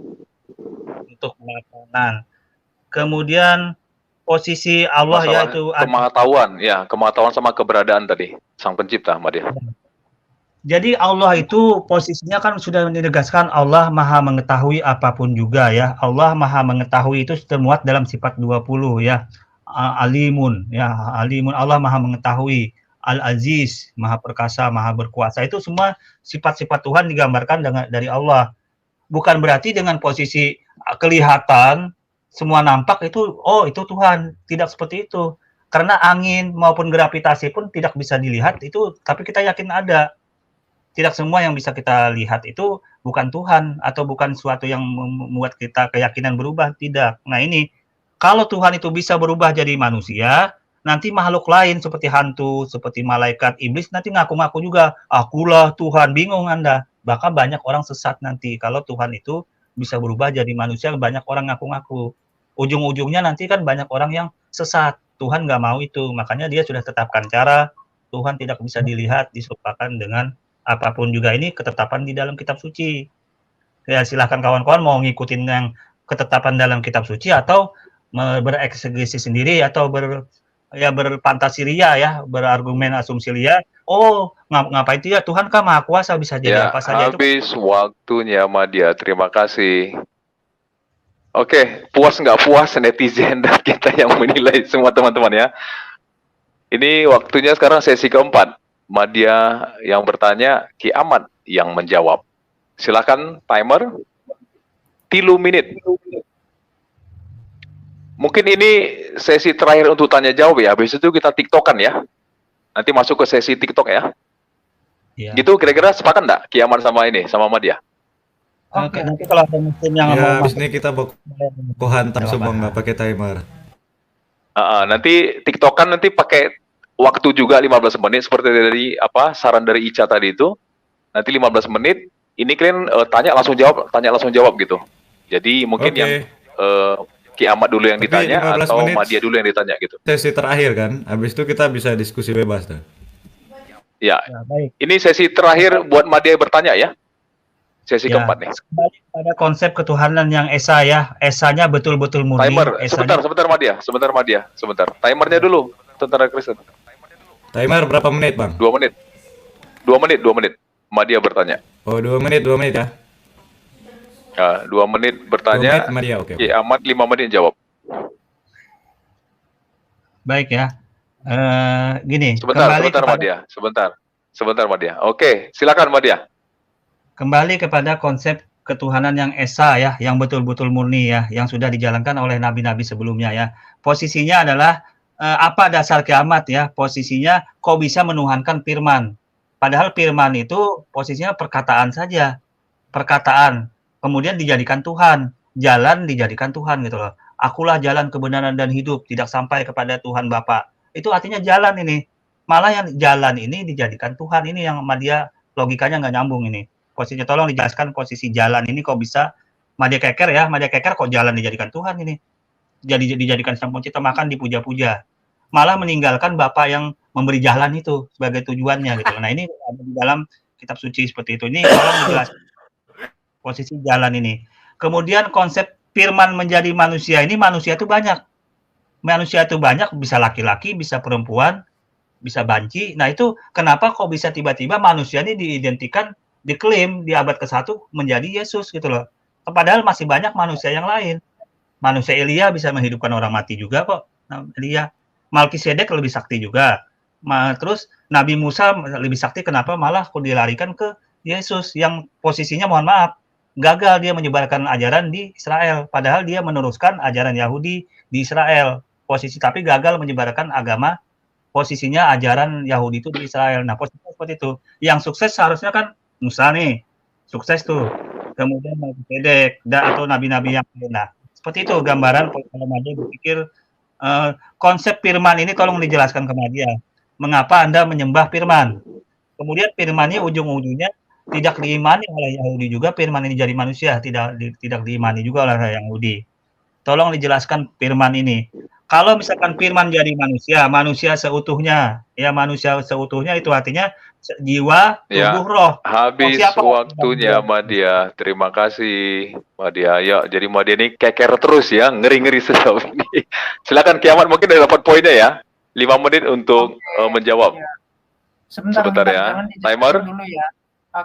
Untuk makanan. Kemudian posisi Allah
Masalah
yaitu
kemengetahuan sama keberadaan tadi Sang Pencipta, Madia.
Jadi Allah itu posisinya kan sudah menegaskan Allah Maha mengetahui apapun juga ya. Allah Maha mengetahui itu termuat dalam sifat 20 ya. Alimun ya, alimun, Allah Maha mengetahui. Al-Aziz, Maha perkasa, Maha berkuasa. Itu semua sifat-sifat Tuhan digambarkan dari Allah. Bukan berarti dengan posisi kelihatan semua nampak itu itu Tuhan. Tidak seperti itu. Karena angin maupun gravitasi pun tidak bisa dilihat itu, tapi kita yakin ada. Tidak semua yang bisa kita lihat itu bukan Tuhan atau bukan suatu yang membuat kita keyakinan berubah, tidak. Nah ini, kalau Tuhan itu bisa berubah jadi manusia, nanti makhluk lain seperti hantu, seperti malaikat, iblis nanti ngaku-ngaku juga, akulah Tuhan, bingung Anda. Bahkan banyak orang sesat nanti kalau Tuhan itu bisa berubah jadi manusia, banyak orang ngaku-ngaku. Ujung-ujungnya nanti kan banyak orang yang sesat. Tuhan nggak mau itu, makanya dia sudah tetapkan cara Tuhan tidak bisa dilihat, diserupakan dengan apapun juga. Ini ketetapan di dalam kitab suci. Ya silahkan kawan-kawan mau ngikutin yang ketetapan dalam kitab suci atau bereksegesi sendiri atau berfantasi ria ya, berargumen asumsi ria. Ngapain itu ya, Tuhan kan Maha Kuasa, bisa jadi apa saja.
Habis waktunya Madia, terima kasih. Oke, puas nggak puas netizen dan kita yang menilai semua teman-teman ya. Ini waktunya sekarang sesi keempat. Madia yang bertanya, Ki Ahmad yang menjawab. Silakan timer 3 menit. Mungkin ini sesi terakhir untuk tanya jawab ya. Habis itu kita tiktokan ya. Nanti masuk ke sesi TikTok ya.
Ya.
Gitu kira-kira sepakat enggak Ki Ahmad sama Madia?
Oke, nanti kalau ada musim yang
ya, habis ini kita baku hantam semua nggak pakai timer.
Nanti tiktokan nanti pakai waktu juga 15 menit seperti dari saran dari Ica tadi itu. Nanti 15 menit ini kalian tanya langsung jawab gitu. Jadi mungkin yang Ki Ahmad dulu yang ditanya atau Madia dulu yang ditanya gitu.
Sesi terakhir kan, habis itu kita bisa diskusi bebas tuh.
Ya, baik. Ini sesi terakhir buat Madia bertanya ya. Sesi keempat nih.
Kembali pada konsep ketuhanan yang esa ya. Esanya betul-betul murni.
Timer, sebentar Madia. Timernya dulu, Tentara Kristen.
Timer berapa menit, Bang?
2 menit. 2 menit. Madia bertanya.
Oh, 2 menit ya.
2 menit bertanya.
2 menit, Madia, oke.
Ki Ahmad 5 menit jawab.
Baik ya. Gini.
Sebentar Madia. Oke, silakan Madia.
Kembali kepada konsep ketuhanan yang esa ya, yang betul-betul murni ya, yang sudah dijalankan oleh nabi-nabi sebelumnya ya. Posisinya adalah apa dasar kiamat ya? Posisinya kok bisa menuhankan firman. Padahal firman itu posisinya perkataan saja. Perkataan. Kemudian dijadikan Tuhan. Jalan dijadikan Tuhan gitu loh. Akulah jalan kebenaran dan hidup, tidak sampai kepada Tuhan Bapa. Itu artinya jalan ini. Malah yang jalan ini dijadikan Tuhan. Ini yang Madia logikanya nggak nyambung ini. Posisinya tolong dijelaskan posisi jalan ini kok bisa Madia Keker ya. Madia Keker kok jalan dijadikan Tuhan ini. Jadi dijadikan Sang Pencipta, makan dipuja-puja. Malah meninggalkan Bapa yang memberi jalan itu sebagai tujuannya gitu. Nah, ini ada di dalam kitab suci seperti itu. Ini tolong dijelaskan posisi jalan ini. Kemudian konsep firman menjadi manusia ini, manusia itu banyak. Manusia itu banyak, bisa laki-laki, bisa perempuan, bisa banci. Nah, itu kenapa kok bisa tiba-tiba manusia ini diidentikan, diklaim di abad ke-1 menjadi Yesus gitu loh. Padahal masih banyak manusia yang lain. Manusia Elia bisa menghidupkan orang mati juga kok. Elia. Malkisedek lebih sakti juga. Terus Nabi Musa lebih sakti, kenapa malah kok dilarikan ke Yesus yang posisinya mohon maaf gagal dia menyebarkan ajaran di Israel, padahal dia meneruskan ajaran Yahudi di Israel posisi, tapi gagal menyebarkan agama, posisinya ajaran Yahudi itu di Israel. Nah, posisinya seperti itu. Yang sukses seharusnya kan Musa nih, sukses tuh. kemudian Melkisedek, atau nabi-nabi yang lain. Nah, seperti itu gambaran kalau Madia berpikir konsep firman ini tolong dijelaskan ke Madia. Mengapa Anda menyembah firman? Kemudian firman-nya ujung-ujungnya tidak diimani oleh Yahudi juga, firman ini jadi manusia, tidak diimani juga oleh Yahudi. Tolong dijelaskan firman ini. Kalau misalkan firman jadi manusia seutuhnya, ya manusia seutuhnya itu artinya jiwa, tubuh, roh.
Habis waktunya Madia. Terima kasih Madia. Ya, jadi Madia ini keker terus ya, ngeri-ngeri sejauh ini. Silakan Kiamat, mungkin udah dapat poinnya ya. 5 menit untuk menjawab.
Ya. Sebentar
ya.
jangan
Timer
dulu ya.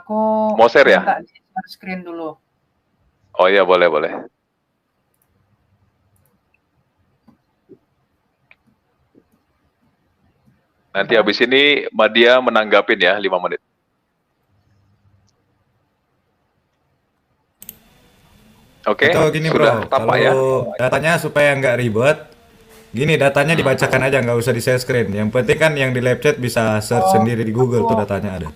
Aku
mau share ya?
Share screen dulu.
Oh iya, boleh. Nanti habis ini Madia menanggapin ya 5 menit. Oke,
Atau gini
sudah
bro,
tampak
kalau
ya.
datanya supaya nggak ribet, gini datanya dibacakan aja, nggak usah di share screen. Yang penting kan yang di live chat bisa search sendiri di Google tuh datanya ada.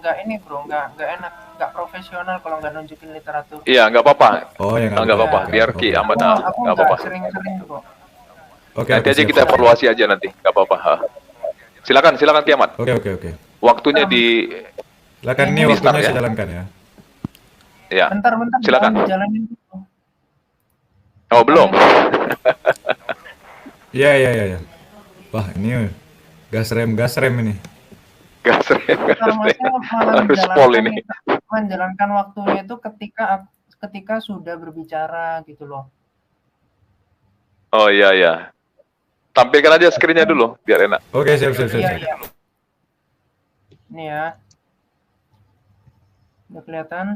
Nggak ini bro, nggak enak, nggak profesional kalau nggak nunjukin literatur.
Iya, nggak apa-apa.
Oh ya
nggak apa-apa, biar Ki aman.
Aku
nggak apa-apa.
Sering-sering bro.
Nanti aja kita evaluasi aja nanti, nggak apa-apa. Silakan Kiamat.
Oke.
Waktunya di.
Silakan, ini waktunya saya jalankan ya.
Ya.
Bentar.
Silakan.
Dijalanin dulu.
Oh belum.
Iya. Wah ini gas rem ini.
Gas rem.
Harus
pol ini.
Menjalankan waktunya itu ketika sudah berbicara gitu loh.
Oh iya. Tampilkan aja screen-nya dulu biar enak.
Oke, siap.
Iya. Ini ya. Udah kelihatan?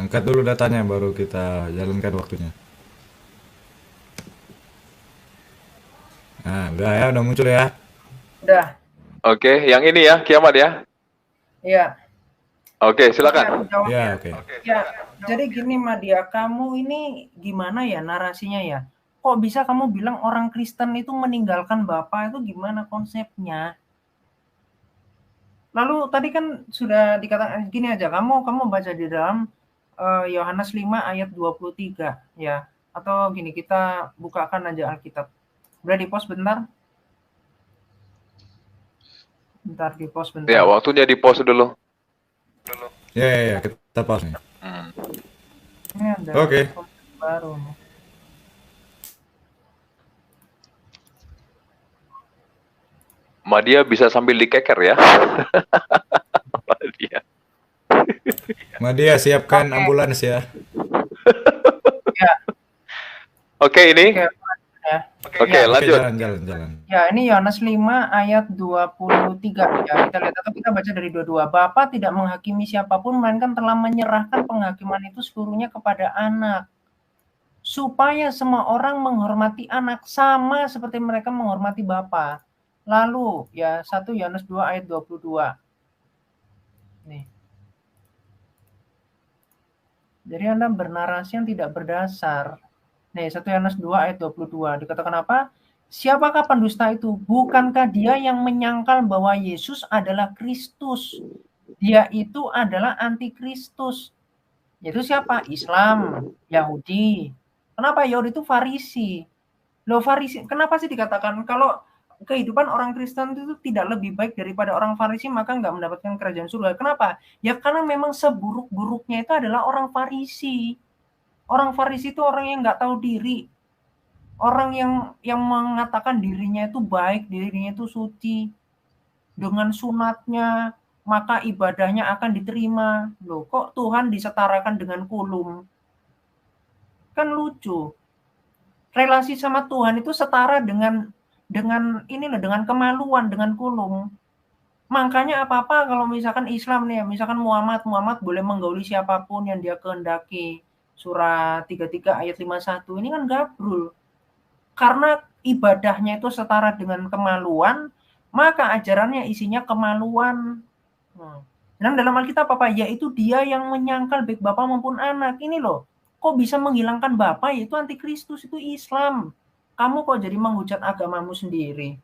Angkat dulu datanya baru kita jalankan waktunya. Nah, udah muncul ya.
Udah.
Oke, yang ini ya, Kiamat ya.
Iya.
Oke, silakan.
Iya, oke.
Ya, jadi gini Madia, kamu ini gimana ya narasinya ya? Kok bisa kamu bilang orang Kristen itu meninggalkan Bapa, itu gimana konsepnya? Lalu tadi kan sudah dikatakan gini aja, kamu baca di dalam Yohanes 5 ayat 23 ya. Atau gini, kita bukakan aja Alkitab. Boleh di-pause bentar? Bentar di-pause bentar.
Ya, waktunya di-pause dulu.
Ya, kita pause nih.
Ini ada baru nih.
Madia bisa sambil dikeker ya.
Madia siapkan ambulans ya.
Oke, ini. Oke, lanjut.
Jalan.
Ya, ini Yohanes 5 ayat 23 ya. Kita lihat atau kita baca dari 22. Bapa tidak menghakimi siapapun melainkan telah menyerahkan penghakiman itu seluruhnya kepada anak. Supaya semua orang menghormati anak sama seperti mereka menghormati Bapa. Lalu ya 1 Yohanes 2 ayat 22. Nih. Jadi Anda bernarasi yang tidak berdasar. Nih 1 Yohanes 2 ayat 22. Dikatakan apa? Siapakah pendusta itu? Bukankah dia yang menyangkal bahwa Yesus adalah Kristus? Dia itu adalah antikristus. Yaitu siapa? Islam, Yahudi. Kenapa Yahudi itu Farisi? Loh Farisi, kenapa sih dikatakan kalau kehidupan orang Kristen itu tidak lebih baik daripada orang Farisi, maka nggak mendapatkan kerajaan surga. Kenapa? Ya karena memang seburuk-buruknya itu adalah orang Farisi. Orang Farisi itu orang yang nggak tahu diri. Orang yang mengatakan dirinya itu baik, dirinya itu suci. Dengan sunatnya, maka ibadahnya akan diterima. Loh, kok Tuhan disetarakan dengan kulum? Kan lucu. Relasi sama Tuhan itu setara dengan kemaluan, dengan kulum. Makanya apa-apa kalau misalkan Islam nih, misalkan Muhammad boleh menggauli siapapun yang dia kehendaki. Surah 33 ayat 51 ini kan gabrul. Karena ibadahnya itu setara dengan kemaluan, maka ajarannya isinya kemaluan. Dan dalam Alkitab apa? Yaitu dia yang menyangkal baik Bapa maupun anak. Ini loh, kok bisa menghilangkan Bapa, yaitu antikristus, itu Islam. Kamu kok jadi menghujat agamamu sendiri?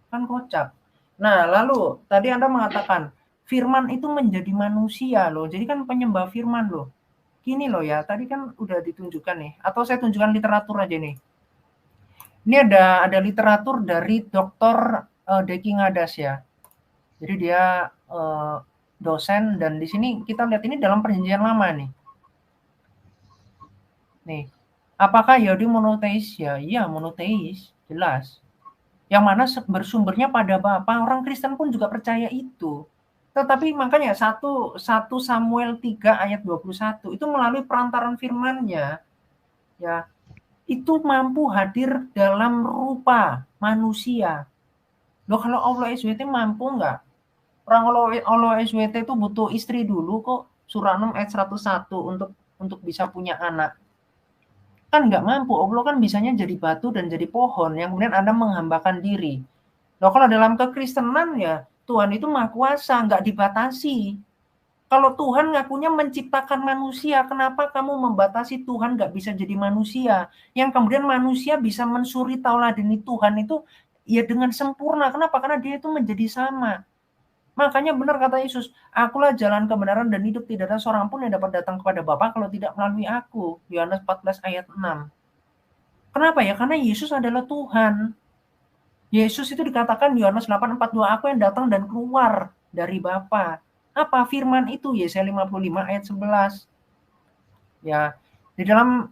Kan kocak. Nah, lalu tadi Anda mengatakan Firman itu menjadi manusia loh. Jadi kan penyembah firman loh. Gini loh ya, tadi kan udah ditunjukkan nih. Atau saya tunjukkan literatur aja nih. Ini ada literatur dari Dr. Deki Ngadas ya. Jadi dia dosen, dan di sini kita lihat ini dalam Perjanjian Lama nih. Nih, apakah Yahudi monoteis? Ya, iya monoteis, jelas. Yang mana bersumbernya pada Bapa, orang Kristen pun juga percaya itu. Tetapi makanya 1 Samuel 3 ayat 21 itu melalui perantaran firman-Nya ya, itu mampu hadir dalam rupa manusia. Loh, kalau Allah SWT mampu nggak? Orang Allah SWT itu butuh istri dulu kok. Surah 6 ayat 101 untuk bisa punya anak. Kan nggak mampu. Allah kan bisanya jadi batu dan jadi pohon yang kemudian Anda menghambakan diri. Loh, kalau dalam kekristenan ya Tuhan itu maha kuasa, nggak dibatasi. Kalau Tuhan ngakunya menciptakan manusia, kenapa kamu membatasi Tuhan nggak bisa jadi manusia? Yang kemudian manusia bisa mensuri tauladani Tuhan itu ya dengan sempurna. Kenapa? Karena dia itu menjadi sama. Makanya benar kata Yesus, akulah jalan kebenaran dan hidup, tidak ada seorang pun yang dapat datang kepada Bapa kalau tidak melalui aku. Yohanes 14 ayat 6. Kenapa ya? Karena Yesus adalah Tuhan. Yesus itu dikatakan Yohanes 8:42, aku yang datang dan keluar dari Bapa. Apa firman itu? Yesaya 55 ayat 11. Ya, di dalam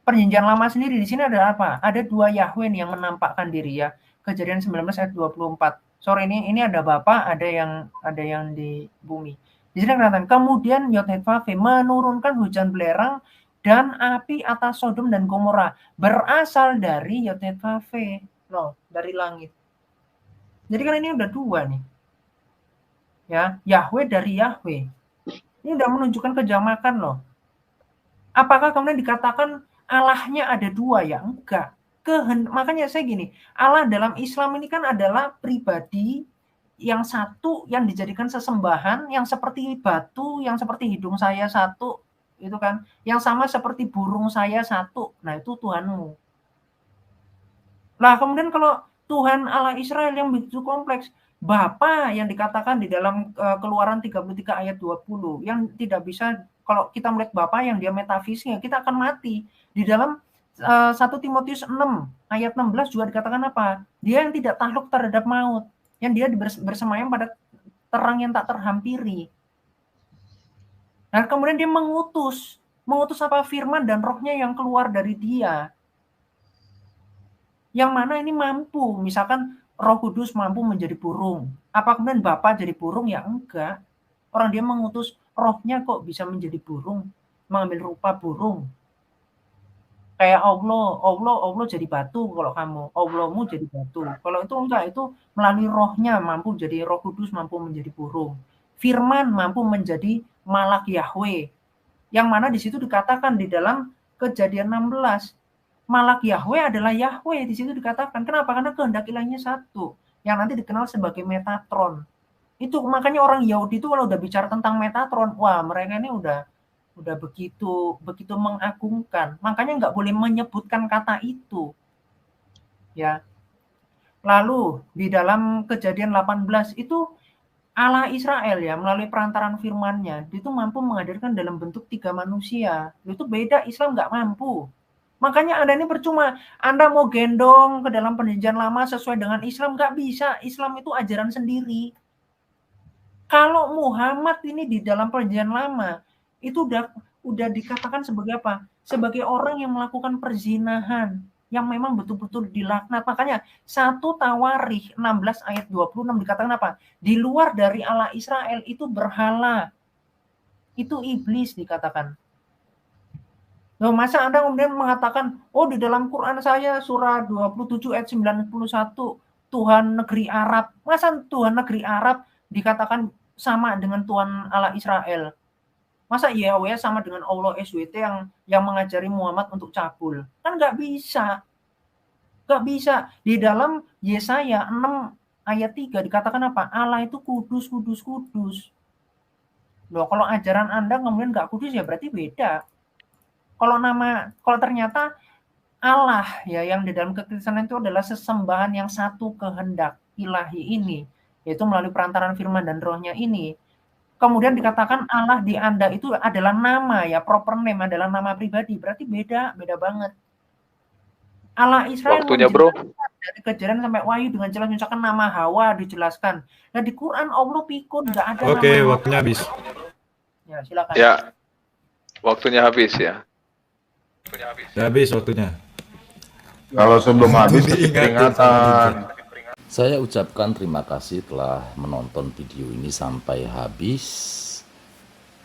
Perjanjian Lama sendiri di sini ada apa? Ada 2 Yahweh yang menampakkan diri ya. Kejadian 19 ayat 24. Sore ini ada Bapa, ada yang di bumi. Di sini dikatakan, kemudian Yod-Heh-Vav menurunkan hujan belerang dan api atas Sodom dan Gomora berasal dari Yod-Heh-Vav, loh, dari langit. Jadi kan ini udah 2 nih. Ya, Yahweh dari Yahweh. Ini udah menunjukkan kejamakan loh. Apakah kemudian dikatakan Allahnya ada 2 ya? Enggak. Makanya saya gini, Allah dalam Islam ini kan adalah pribadi yang satu, yang dijadikan sesembahan, yang seperti batu, yang seperti hidung saya satu, itu kan, yang sama seperti burung saya satu. Nah, itu Tuhanmu. Nah, kemudian kalau Tuhan Allah Israel yang begitu kompleks, Bapa yang dikatakan di dalam Keluaran 33 ayat 20, yang tidak bisa, kalau kita melihat Bapa yang dia metafisik, kita akan mati. Di dalam 1 Timotius 6 ayat 16 juga dikatakan apa? Dia yang tidak takluk terhadap maut, yang dia bersemayam pada terang yang tak terhampiri. Nah, kemudian dia mengutus apa? Firman dan rohnya yang keluar dari dia. Yang mana ini mampu, misalkan Roh Kudus mampu menjadi burung. Apa kemudian Bapa jadi burung? Ya enggak. Orang dia mengutus rohnya kok bisa menjadi burung, mengambil rupa burung. Kayak Allah jadi batu kalau kamu, Allahmu jadi batu. Kalau itu enggak, itu melalui rohnya mampu jadi, Roh Kudus mampu menjadi burung. Firman mampu menjadi malak Yahweh. Yang mana di situ dikatakan di dalam Kejadian 16, malak Yahweh adalah Yahweh, di situ dikatakan. Kenapa? Karena kehendak ilahnya satu, yang nanti dikenal sebagai Metatron. Itu makanya orang Yahudi itu kalau udah bicara tentang Metatron, wah mereka ini udah begitu mengagungkan. Makanya nggak boleh menyebutkan kata itu. Ya. Lalu di dalam Kejadian 18 itu Allah Israel ya melalui perantaran firman-Nya itu mampu menghadirkan dalam bentuk 3 manusia. Itu beda, Islam nggak mampu. Makanya Anda ini percuma. Anda mau gendong ke dalam Perjanjian Lama sesuai dengan Islam, nggak bisa. Islam itu ajaran sendiri. Kalau Muhammad ini di dalam Perjanjian Lama itu udah dikatakan sebagai apa? Sebagai orang yang melakukan perzinahan, yang memang betul-betul dilaknat. Makanya 1 Tawarikh 16 ayat 26 dikatakan apa? Di luar dari Allah Israel itu berhala. Itu iblis dikatakan. Loh, masa Anda kemudian mengatakan, oh di dalam Quran saya surah 27 ayat 91 Tuhan negeri Arab. Masa Tuhan negeri Arab dikatakan sama dengan Tuhan Allah Israel? Masa Yahweh sama dengan Allah SWT yang mengajari Muhammad untuk cabul? Kan nggak bisa. Nggak bisa. Di dalam Yesaya 6 ayat 3 dikatakan apa? Allah itu kudus, kudus, kudus. Loh, kalau ajaran Anda kemudian nggak kudus ya berarti beda. Kalau ternyata Allah ya yang di dalam kekristenan itu adalah sesembahan yang satu kehendak ilahi ini, yaitu melalui perantaran firman dan rohnya ini. Kemudian dikatakan Allah di Anda itu adalah nama ya, proper name adalah nama pribadi, berarti beda banget. Allah Israel
Waktunya, Bro.
dari Kejadian sampai Wahyu dengan jelas, misalkan nama Hawa dijelaskan. Nah di Quran Allah pikun, nggak ada
Oke,
nama.
waktunya habis.
Ya silakan.
Ya, waktunya habis ya.
Habis waktunya.
Kalau sebelum habis
Diingatin sama
peringatan.
Saya ucapkan terima kasih telah menonton video ini sampai habis.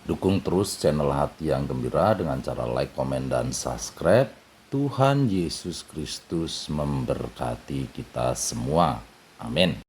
Dukung terus channel Hati yang Gembira dengan cara like, komen, dan subscribe. Tuhan Yesus Kristus memberkati kita semua. Amin.